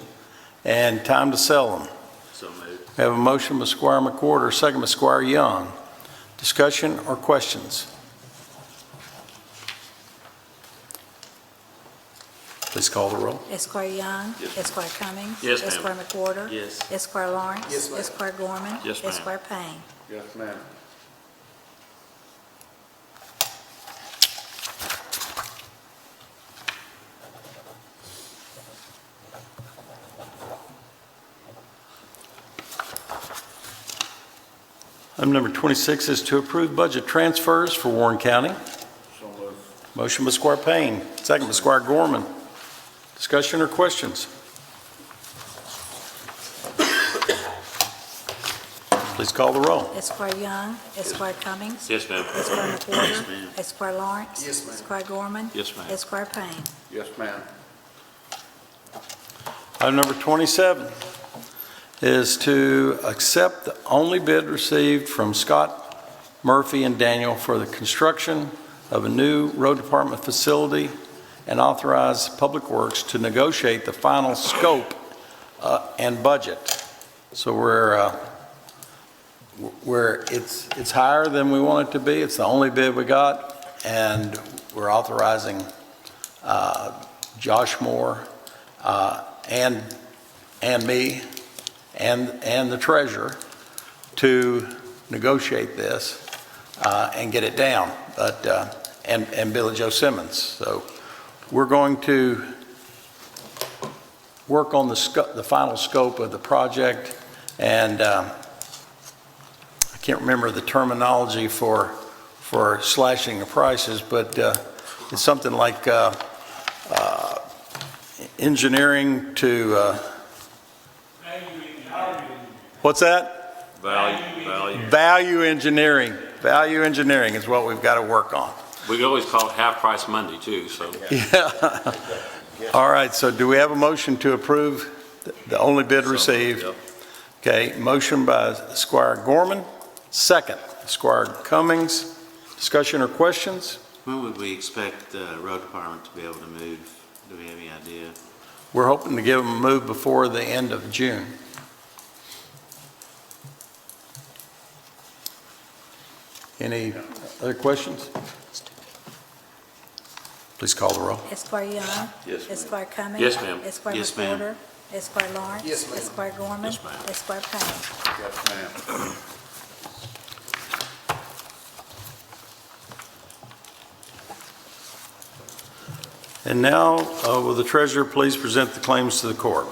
[SPEAKER 1] And time to sell them.
[SPEAKER 11] So moved.
[SPEAKER 1] We have a motion by Squire McWhorter, second by Squire Young. Discussion or questions? Please call the roll.
[SPEAKER 4] Esquire Young.
[SPEAKER 3] Yes.
[SPEAKER 4] Esquire Cummings.
[SPEAKER 7] Yes, ma'am.
[SPEAKER 4] Esquire McWhorter.
[SPEAKER 11] Yes.
[SPEAKER 4] Esquire Lawrence.
[SPEAKER 3] Yes, ma'am.
[SPEAKER 4] Esquire Gorman.
[SPEAKER 2] Yes, ma'am.
[SPEAKER 4] Esquire Payne.
[SPEAKER 3] Yes, ma'am.
[SPEAKER 1] Item number 26 is to approve budget transfers for Warren County.
[SPEAKER 3] So moved.
[SPEAKER 1] Motion by Squire Payne, second by Squire Gorman. Discussion or questions? Please call the roll.
[SPEAKER 4] Esquire Young. Esquire Cummings.
[SPEAKER 7] Yes, ma'am.
[SPEAKER 4] Esquire
[SPEAKER 11] Yes,
[SPEAKER 4] McWhorter.
[SPEAKER 11] ma'am.
[SPEAKER 4] Esquire Lawrence.
[SPEAKER 3] Yes, ma'am.
[SPEAKER 4] Esquire Gorman.
[SPEAKER 2] Yes, ma'am.
[SPEAKER 4] Esquire Payne.
[SPEAKER 3] Yes, ma'am.
[SPEAKER 1] Item number 27 is to accept the only bid received from Scott Murphy and Daniel for the construction of a new road department facility and authorize Public Works to negotiate the final scope and budget. So it's higher than we want it to be. It's the only bid we got, and we're authorizing Josh Moore and me and the treasurer to negotiate this and get it down, and Billy Joe Simmons. So we're going to work on the final scope of the project, and I can't remember the terminology for slashing the prices, but it's something like engineering to what's that? Value engineering. Value engineering is what we've got to work on.
[SPEAKER 7] We could always call it Half Price Monday too, so.
[SPEAKER 1] Yeah. All right, so do we have a motion to approve the only bid received? Okay, motion by Squire Gorman, second, Squire Cummings. Discussion or questions?
[SPEAKER 11] When would we expect the road department to be able to move? Do we have any idea?
[SPEAKER 1] We're hoping to give them a move before the end of June. Any other questions? Please call the roll.
[SPEAKER 4] Esquire Young.
[SPEAKER 3] Yes, ma'am.
[SPEAKER 4] Esquire Cummings.
[SPEAKER 7] Yes, ma'am.
[SPEAKER 4] Esquire
[SPEAKER 11] Yes, ma'am.
[SPEAKER 4] McWhorter. Esquire Lawrence.
[SPEAKER 3] Yes, ma'am.
[SPEAKER 4] Esquire Gorman.
[SPEAKER 2] Yes, ma'am.
[SPEAKER 4] Esquire Payne.
[SPEAKER 3] Yes, ma'am.
[SPEAKER 1] And now, will the treasurer please present the claims to the court?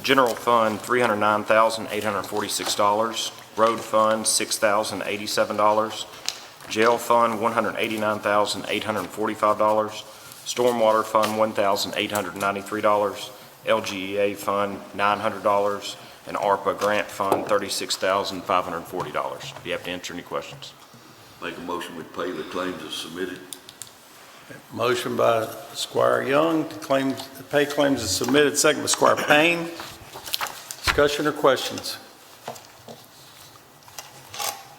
[SPEAKER 9] General Fund, $309,846. Road Fund, $6,087. Jail Fund, $189,845. Stormwater Fund, $1,893. LGEA Fund, $900. And ARPA Grant Fund, $36,540. Be happy to answer any questions.
[SPEAKER 3] Make a motion, we pay the claims as submitted.
[SPEAKER 1] Motion by Squire Young to pay claims as submitted, second by Squire Payne. Discussion or questions?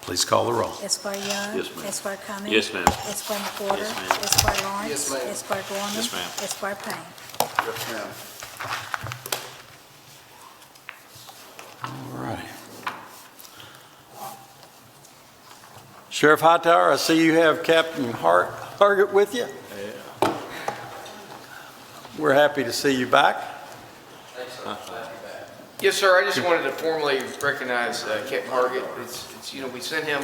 [SPEAKER 1] Please call the roll.
[SPEAKER 4] Esquire Young.
[SPEAKER 3] Yes, ma'am.
[SPEAKER 4] Esquire Cummings.
[SPEAKER 7] Yes, ma'am.
[SPEAKER 4] Esquire McWhorter.
[SPEAKER 11] Yes, ma'am.
[SPEAKER 4] Esquire Lawrence.
[SPEAKER 3] Yes, ma'am.
[SPEAKER 4] Esquire Gorman.
[SPEAKER 2] Yes, ma'am.
[SPEAKER 4] Esquire Payne.
[SPEAKER 3] Yes, ma'am.
[SPEAKER 1] All right. Sheriff Hightower, I see you have Captain Hargett with you. Yeah. We're happy to see you back.
[SPEAKER 12] Yes, sir. I just wanted to formally recognize Captain Hargett. It's we sent him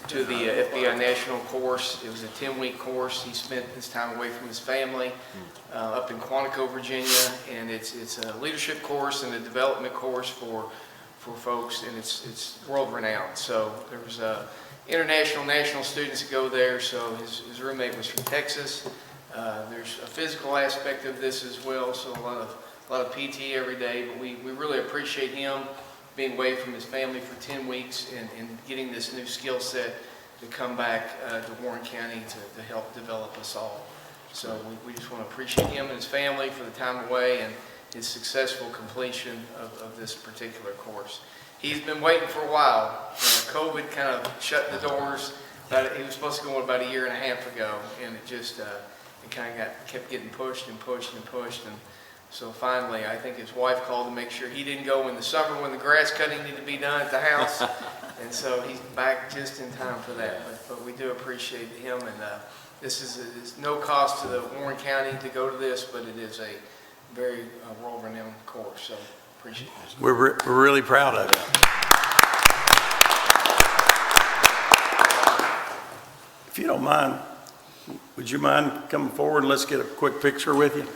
[SPEAKER 12] to the FBI National course. It was a 10-week course. He spent his time away from his family up in Quantico, Virginia, and it's a leadership course and a development course for folks, and it's world-renowned. So there was international, national students that go there. So his roommate was from Texas. There's a physical aspect of this as well. So a lot of PT every day, but we really appreciate him being away from his family for 10 weeks and getting this new skill set to come back to Warren County to help develop us all. So we just want to appreciate him and his family for the time away and his successful completion of this particular course. He's been waiting for a while. COVID kind of shut the doors. He was supposed to go about a year and a half ago, and it just it kind of kept getting pushed and pushed and pushed. And so finally, I think his wife called to make sure he didn't go in the summer when the grass cutting needed to be done at the house. And so he's back just in time for that. But we do appreciate him, and this is no cost to the Warren County to go to this, but it is a very world-renowned course. So appreciate it.
[SPEAKER 1] We're really proud of you. If you don't mind, would you mind coming forward and let's get a quick picture with you?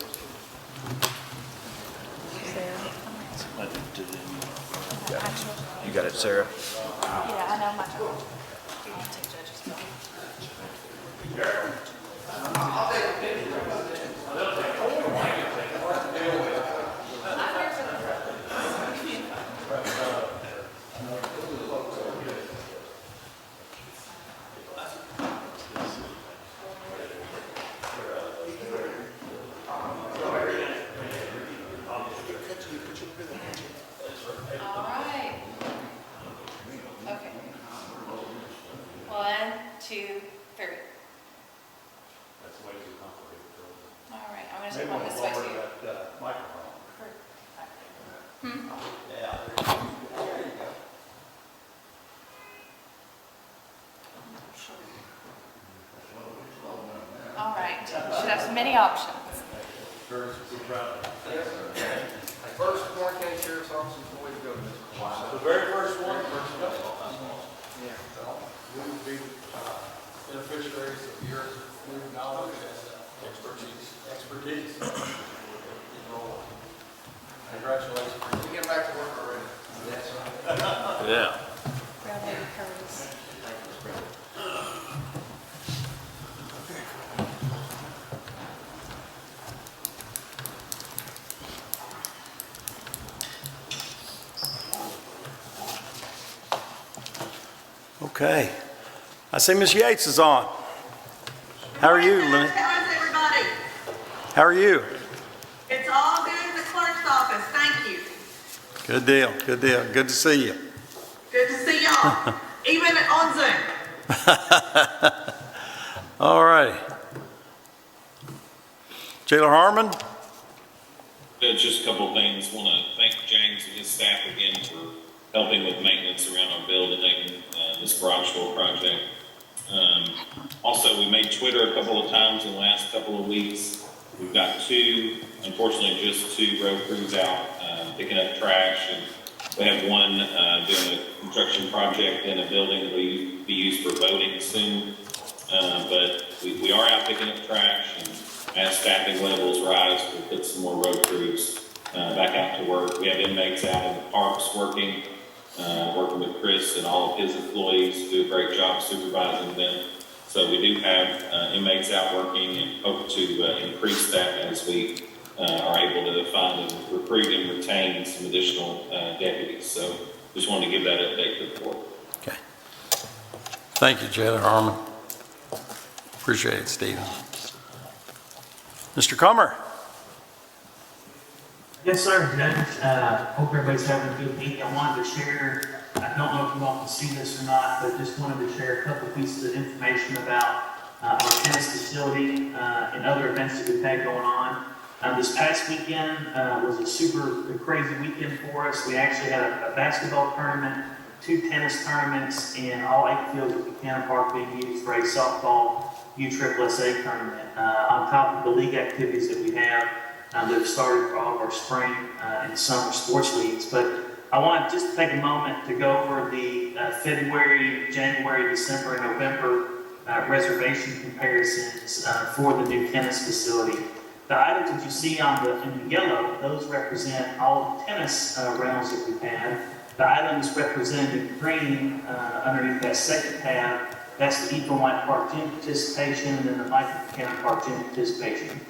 [SPEAKER 9] You got it, Sarah?
[SPEAKER 8] Yeah, I know my job.
[SPEAKER 13] All right. Okay. 1, 2, 3. All right, I'm gonna come this way too. All right, should have so many options.
[SPEAKER 12] First, Warren County Sheriff's Office is the way to go to this course.
[SPEAKER 1] The very first one?
[SPEAKER 12] Yeah.
[SPEAKER 14] We would be beneficiaries of your new knowledge and expertise. Congratulations.
[SPEAKER 12] We get back to work already.
[SPEAKER 2] Yeah.
[SPEAKER 4] Brother Curtis.
[SPEAKER 1] Okay. I see Ms. Yates is on. How are you, Lenny?
[SPEAKER 15] How's everybody?
[SPEAKER 1] How are you?
[SPEAKER 15] It's all good in the clerk's office, thank you.
[SPEAKER 1] Good deal, good deal. Good to see you.
[SPEAKER 15] Good to see y'all, even on Zoom.
[SPEAKER 1] All right. Jailer Harmon?
[SPEAKER 10] Just a couple of things. Want to thank James and his staff again for helping with maintenance around our building, this garage door project. Also, we made Twitter a couple of times in the last couple of weeks. We've got unfortunately just two road crews out picking up trash, and we have one doing a construction project in a building that will be used for voting soon. But we are out picking up trash, and as staffing levels rise, we'll put some more road crews back out to work. We have inmates out in the parks working with Chris and all of his employees, do a great job supervising them. So we do have inmates out working and hope to increase that as we are able to find and recruit and retain some additional deputies. So just wanted to give that update to the board.
[SPEAKER 1] Okay. Thank you, Jed Harmon. Appreciate it, Stephen. Mr. Comer.
[SPEAKER 16] Yes, sir, Judge. Hope everybody's having a good week. I wanted to share, I don't know if you all can see this or not, but just wanted to share a couple pieces of information about our tennis facility and other events that we've had going on. This past weekend was a super crazy weekend for us. We actually had a basketball tournament, 2 tennis tournaments, and all 8 fields at Buchanan Park being used for a softball USSSA tournament. On top of the league activities that we have that have started for all of our spring and summer sports leagues. But I want to just take a moment to go over the February, January, December, and November reservation comparisons for the new tennis facility. The items that you see in the yellow, those represent all the tennis rentals that we've had. The items represented in green underneath that second tab, that's the Ephraim White Park Gym participation, and then the Michael Buchanan Park Gym participation.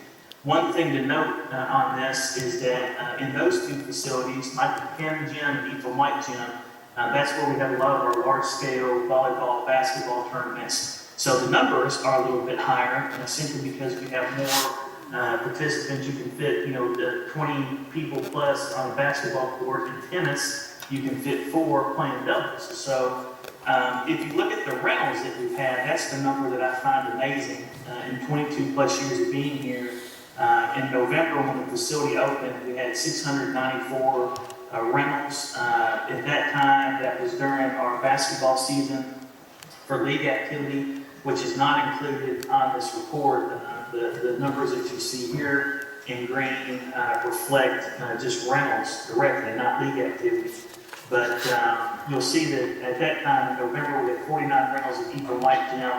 [SPEAKER 16] One thing to note on this is that in those 2 facilities, Michael Buchanan Gym and Ephraim White Gym, that's where we have a lot of our large-scale volleyball, basketball tournaments. So the numbers are a little bit higher, simply because we have more participants. You can fit, the 20 people plus on a basketball court. In tennis, you can fit 4 playing doubles. So if you look at the rentals that we've had, that's the number that I find amazing. In 22 plus years of being here, in November when the facility opened, we had 694 rentals. At that time, that was during our basketball season for league activity, which is not included on this report. The numbers that you see here in green reflect just rentals directly, not league activity. But you'll see that at that time in November, we had 49 rentals at Ephraim White Gym,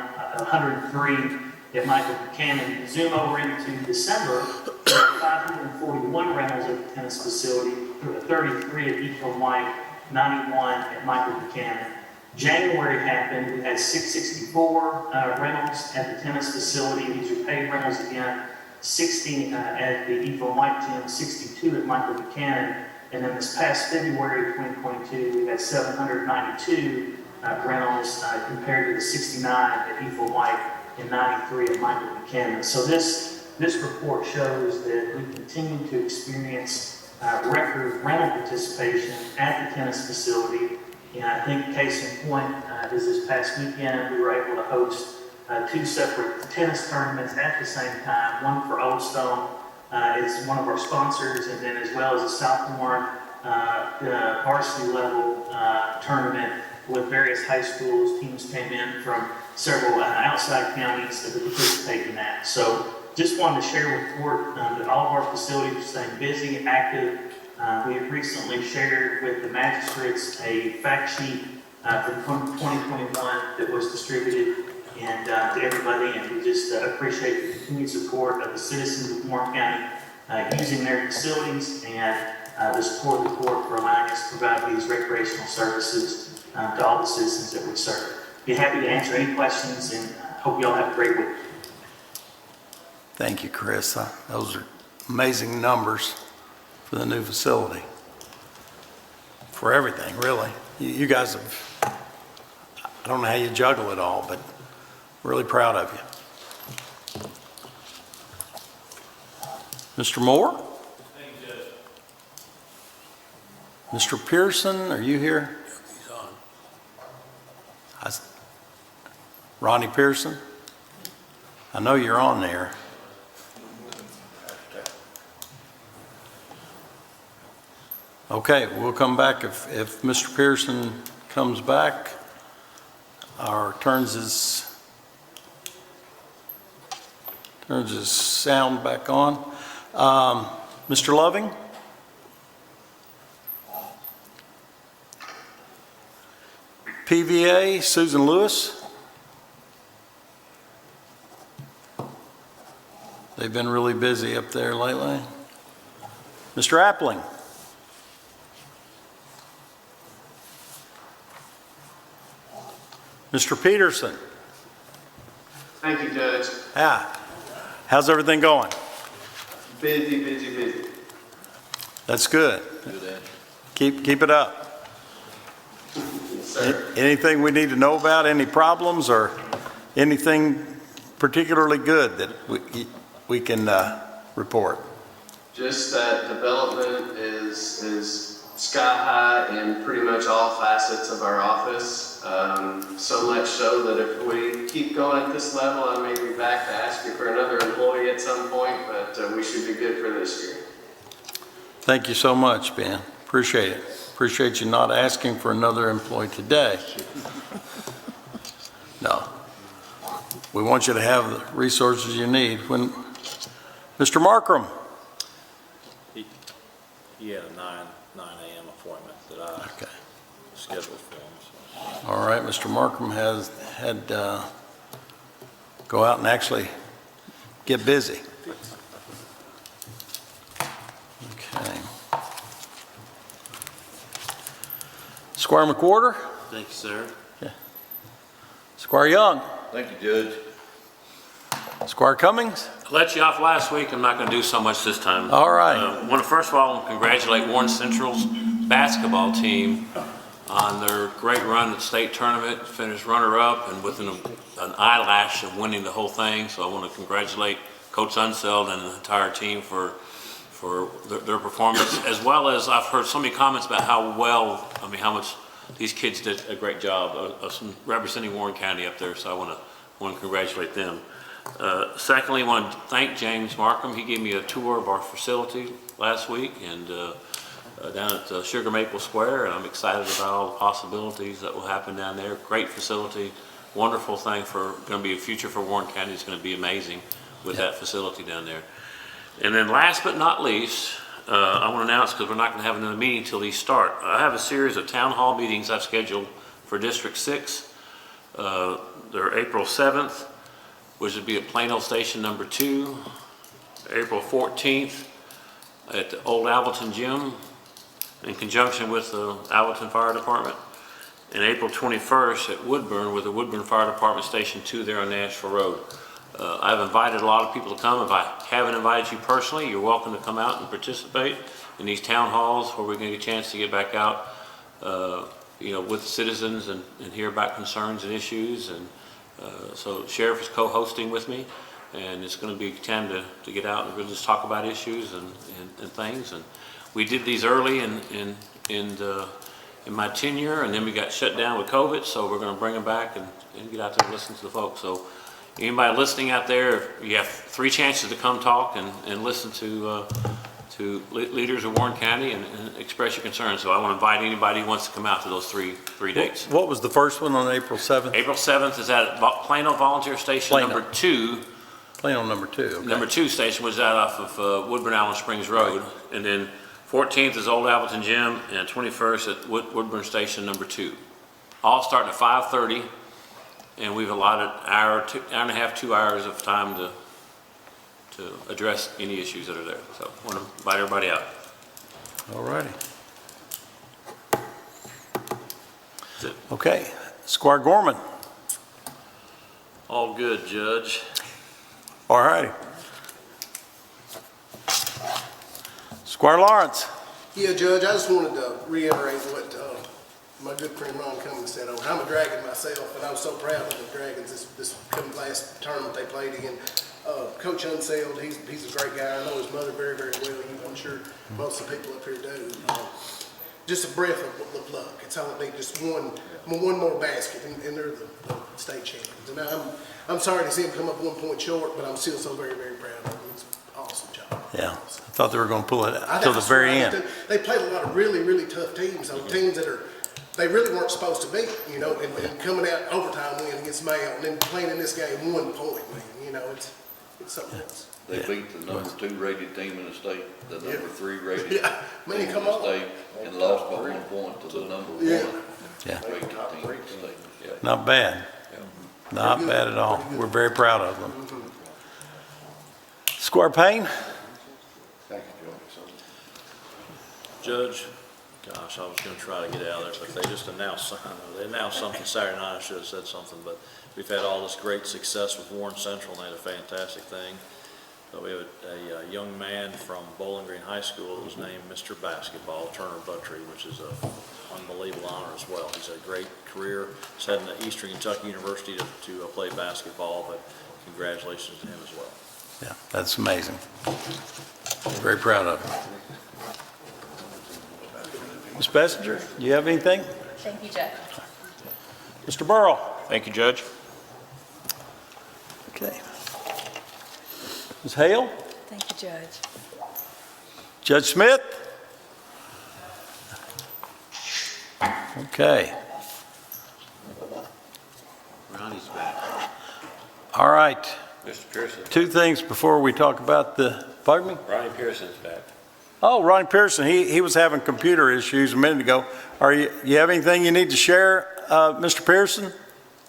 [SPEAKER 16] 103 at Michael Buchanan. Zoom over into December, we had 541 rentals at the tennis facility, 33 at Ephraim White, 91 at Michael Buchanan. January happened, we had 664 rentals at the tennis facility. These are paid rentals again, 60 at the Ephraim White Gym, 62 at Michael Buchanan. And then this past February 2022, we had 792 rentals compared to the 69 at Ephraim White and 93 at Michael Buchanan. So this report shows that we continue to experience record rental participation at the tennis facility. And I think case in point is this past weekend, we were able to host 2 separate tennis tournaments at the same time, one for Old Stone. It's one of our sponsors, and then as well as a sophomore varsity level tournament with various high schools. Teams came in from several outside counties to participate in that. So just wanted to share with the court that all of our facilities are staying busy and active. We have recently shared with the magistrates a fact sheet from 2021 that was distributed and to everybody, and we just appreciate the continued support of the citizens of Warren County using their facilities and the support of the court for allowing us to provide these recreational services to all the citizens that we serve. Be happy to answer any questions, and hope you all have a great week.
[SPEAKER 1] Thank you, Chris. Those are amazing numbers for the new facility. For everything, really. You guys have, I don't know how you juggle it all, but really proud of you. Mr. Moore?
[SPEAKER 5] Thank you, Judge.
[SPEAKER 1] Mr. Pearson, are you here?
[SPEAKER 7] He's on.
[SPEAKER 1] Ronnie Pearson? I know you're on there. Okay, we'll come back if Mr. Pearson comes back. Our turns his sound back on. Mr. Loving? PVA, Susan Lewis? They've been really busy up there lately. Mr. Appling? Mr. Peterson?
[SPEAKER 17] Thank you, Judge.
[SPEAKER 1] How's everything going?
[SPEAKER 17] Busy.
[SPEAKER 1] That's good. Keep it up.
[SPEAKER 17] Yes, sir.
[SPEAKER 1] Anything we need to know about, any problems or anything particularly good that we can report?
[SPEAKER 17] Just that development is sky high in pretty much all facets of our office. So much so that if we keep going at this level, I may be back to ask you for another employee at some point, but we should be good for this year.
[SPEAKER 1] Thank you so much, Ben. Appreciate it. Appreciate you not asking for another employee today. No. We want you to have the resources you need. When Mr. Markram.
[SPEAKER 2] He had a 9 a.m. appointment that I scheduled for him. So.
[SPEAKER 1] All right, Mr. Markram has had go out and actually get busy. Okay. Squire McWhorter?
[SPEAKER 11] Thank you, sir.
[SPEAKER 1] Yeah. Squire Young?
[SPEAKER 3] Thank you, Judge.
[SPEAKER 1] Squire Cummings?
[SPEAKER 7] I let you off last week. I'm not going to do so much this time.
[SPEAKER 1] All right.
[SPEAKER 7] I want to first of all congratulate Warren Central's basketball team on their great run at the state tournament, finished runner-up and within an eyelash of winning the whole thing. So I want to congratulate Coach Unseld and the entire team for their performance, as well as I've heard so many comments about how much these kids did a great job of representing Warren County up there. So I want to congratulate them. Secondly, I want to thank James Markham. He gave me a tour of our facility last week and down at Sugar Maple Square, and I'm excited about all the possibilities that will happen down there. Great facility, wonderful thing going to be a future for Warren County. It's going to be amazing with that facility down there. And then last but not least, I want to announce, because we're not going to have another meeting until these start, I have a series of town hall meetings I've scheduled for District 6. They're April 7th, which would be at Plano Station number 2, April 14th at the Old Alvaton Gym in conjunction with the Alvaton Fire Department, and April 21st at Woodburn with the Woodburn Fire Department Station 2 there on Nashville Road. I've invited a lot of people to come. If I haven't invited you personally, you're welcome to come out and participate in these town halls where we're going to get a chance to get back out with citizens and hear about concerns and issues. And so the sheriff is co-hosting with me, and it's going to be time to get out and really just talk about issues and things. And we did these early in my tenure, and then we got shut down with COVID, so we're going to bring them back and get out there and listen to the folks. So anybody listening out there, you have 3 chances to come talk and listen to leaders of Warren County and express your concerns. So I want to invite anybody who wants to come out to those three dates.
[SPEAKER 1] What was the first one on April 7th?
[SPEAKER 7] April 7th is at Plano Volunteer Station number 2.
[SPEAKER 1] Plano number 2. Okay.
[SPEAKER 7] Number 2 station was out off of Woodburn Allen Springs Road. Right. And then 14th is Old Alvaton Gym, and 21st at Woodburn Station number 2. All starting at 5:30, and we've allotted hour and a half, 2 hours of time to address any issues that are there. So I want to invite everybody out.
[SPEAKER 1] All righty. Okay, Squire Gorman.
[SPEAKER 2] All good, Judge.
[SPEAKER 1] All righty. Squire Lawrence.
[SPEAKER 18] Yeah, Judge, I just wanted to reiterate what my good friend Ron Cummings said. I'm a Dragon myself, and I was so proud of the Dragons this coming last tournament they played in. Coach Unseld, he's a great guy. I know his mother very, very well. I'm sure most of the people up here do. Just a breath of luck. It's all they just one more basket, and they're the state champions. And I'm sorry to see them come up 1 point short, but I'm still so very, very proud of them. It's an awesome job.
[SPEAKER 1] Yeah, I thought they were going to pull it out till the very end.
[SPEAKER 18] They played a lot of really, really tough teams. So teams that they really weren't supposed to beat, and coming out overtime win against Mayo, and then playing in this game 1 point, it's something else.
[SPEAKER 3] They beat the number 2 rated team in the state, the number 3 rated team in
[SPEAKER 18] come
[SPEAKER 3] the
[SPEAKER 18] on.
[SPEAKER 3] state, and lost by 1 point to the number 1 rated team in the state.
[SPEAKER 1] Not bad. Not bad at all. We're very proud of them. Squire Payne.
[SPEAKER 3] Thank you,
[SPEAKER 2] Judge, gosh, I was going to try to get out of there, but they just announced something Saturday night. I should have said something, but we've had all this great success with Warren Central, and they had a fantastic thing. So we have a young man from Bowling Green High School who's named Mr. Basketball, Turner Buttry, which is an unbelievable honor as well. He's had a great career. He's heading to Eastern Kentucky University to play basketball, but congratulations to him as well.
[SPEAKER 1] Yeah, that's amazing. Very proud of him. Ms. Bessinger, do you have anything?
[SPEAKER 13] Thank you, Judge.
[SPEAKER 1] Mr. Burrow?
[SPEAKER 9] Thank you, Judge.
[SPEAKER 1] Okay. Ms. Hale?
[SPEAKER 4] Thank you, Judge.
[SPEAKER 1] Judge Smith? Okay.
[SPEAKER 11] Ronnie's back.
[SPEAKER 1] All right.
[SPEAKER 7] Mr. Pearson.
[SPEAKER 1] Two things before we talk about the, pardon me?
[SPEAKER 7] Ronnie Pearson's back.
[SPEAKER 1] Oh, Ronnie Pearson, he was having computer issues a minute ago. You have anything you need to share, Mr. Pearson?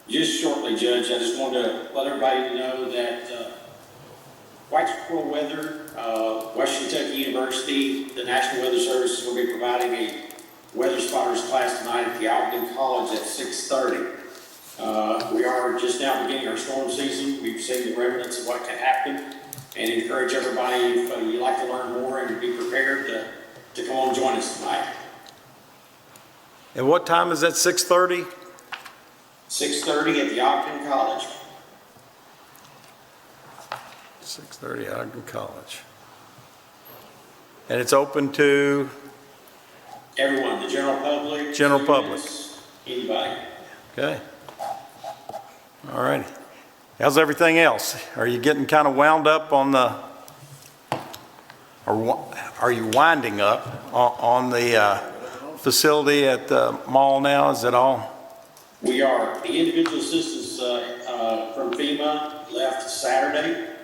[SPEAKER 19] Just shortly, Judge, I just wanted to let everybody know that White Squirrel Weather, Western Kentucky University, the National Weather Service will be providing a weather spotters class tonight at the Alton College at 6:30. We are just now beginning our storm season. We've seen the remnants of what can happen and encourage everybody, if you'd like to learn more and be prepared, to come on and join us tonight.
[SPEAKER 1] And what time is that, 6:30?
[SPEAKER 19] 6:30 at the Ogden College.
[SPEAKER 1] 6:30, Ogden College. And it's open to?
[SPEAKER 19] Everyone, the general public.
[SPEAKER 1] General public.
[SPEAKER 19] Anybody.
[SPEAKER 1] Okay. All righty. How's everything else? Are you getting kind of wound up on the, or are you winding up on the facility at the mall now? Is it all?
[SPEAKER 19] We are. The individual assistants from FEMA left Saturday.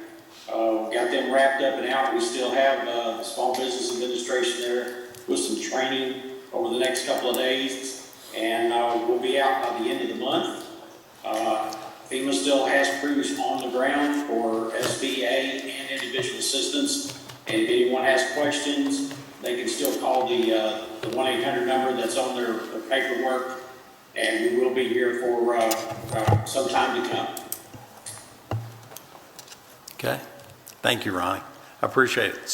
[SPEAKER 19] Got them wrapped up and out. We still have the Small Business Administration there with some training over the next couple of days. And we'll be out by the end of the month. FEMA still has crews on the ground for SBA and individual assistance. And if anyone has questions, they can still call the 1-800 number that's on their paperwork. And we will be here for some time to come.
[SPEAKER 1] Okay. Thank you, Ronnie. I appreciate it.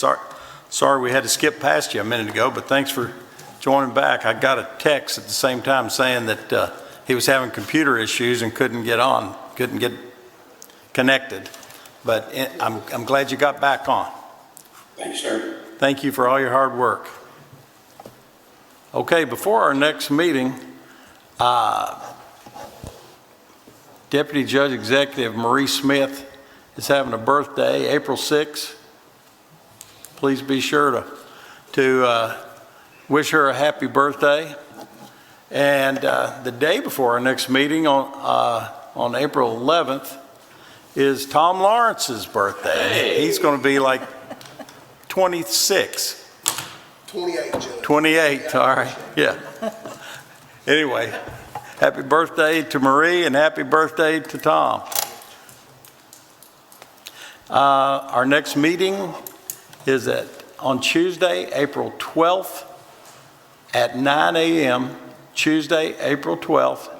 [SPEAKER 1] Sorry we had to skip past you a minute ago, but thanks for joining back. I got a text at the same time saying that he was having computer issues and couldn't get connected. But I'm glad you got back on.
[SPEAKER 19] Thanks, sir.
[SPEAKER 1] Thank you for all your hard work. Okay, before our next meeting, Deputy Judge Executive Marie Smith is having a birthday, April 6th. Please be sure to wish her a happy birthday. And the day before our next meeting on April 11th is Tom Lawrence's birthday.
[SPEAKER 7] Hey.
[SPEAKER 1] He's going to be like 26.
[SPEAKER 18] 28, Judge.
[SPEAKER 1] 28, all right, yeah. Anyway, happy birthday to Marie and happy birthday to Tom. Our next meeting is on Tuesday, April 12th at 9 a.m. Tuesday, April 12th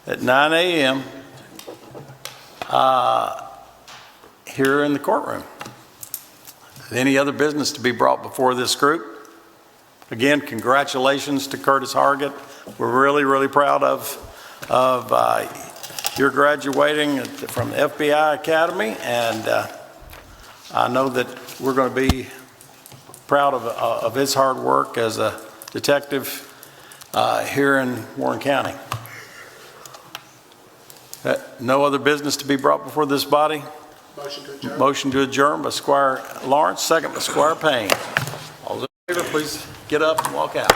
[SPEAKER 1] at 9 a.m. Here in the courtroom. Any other business to be brought before this group? Again, congratulations to Curtis Hargett. We're really, really proud of your graduating from the FBI Academy, and I know that we're going to be proud of his hard work as a detective here in Warren County. No other business to be brought before this body?
[SPEAKER 18] Motion to adjourn.
[SPEAKER 1] Motion to adjourn by Squire Lawrence, second by Squire Payne. All those in favor, please get up and walk out.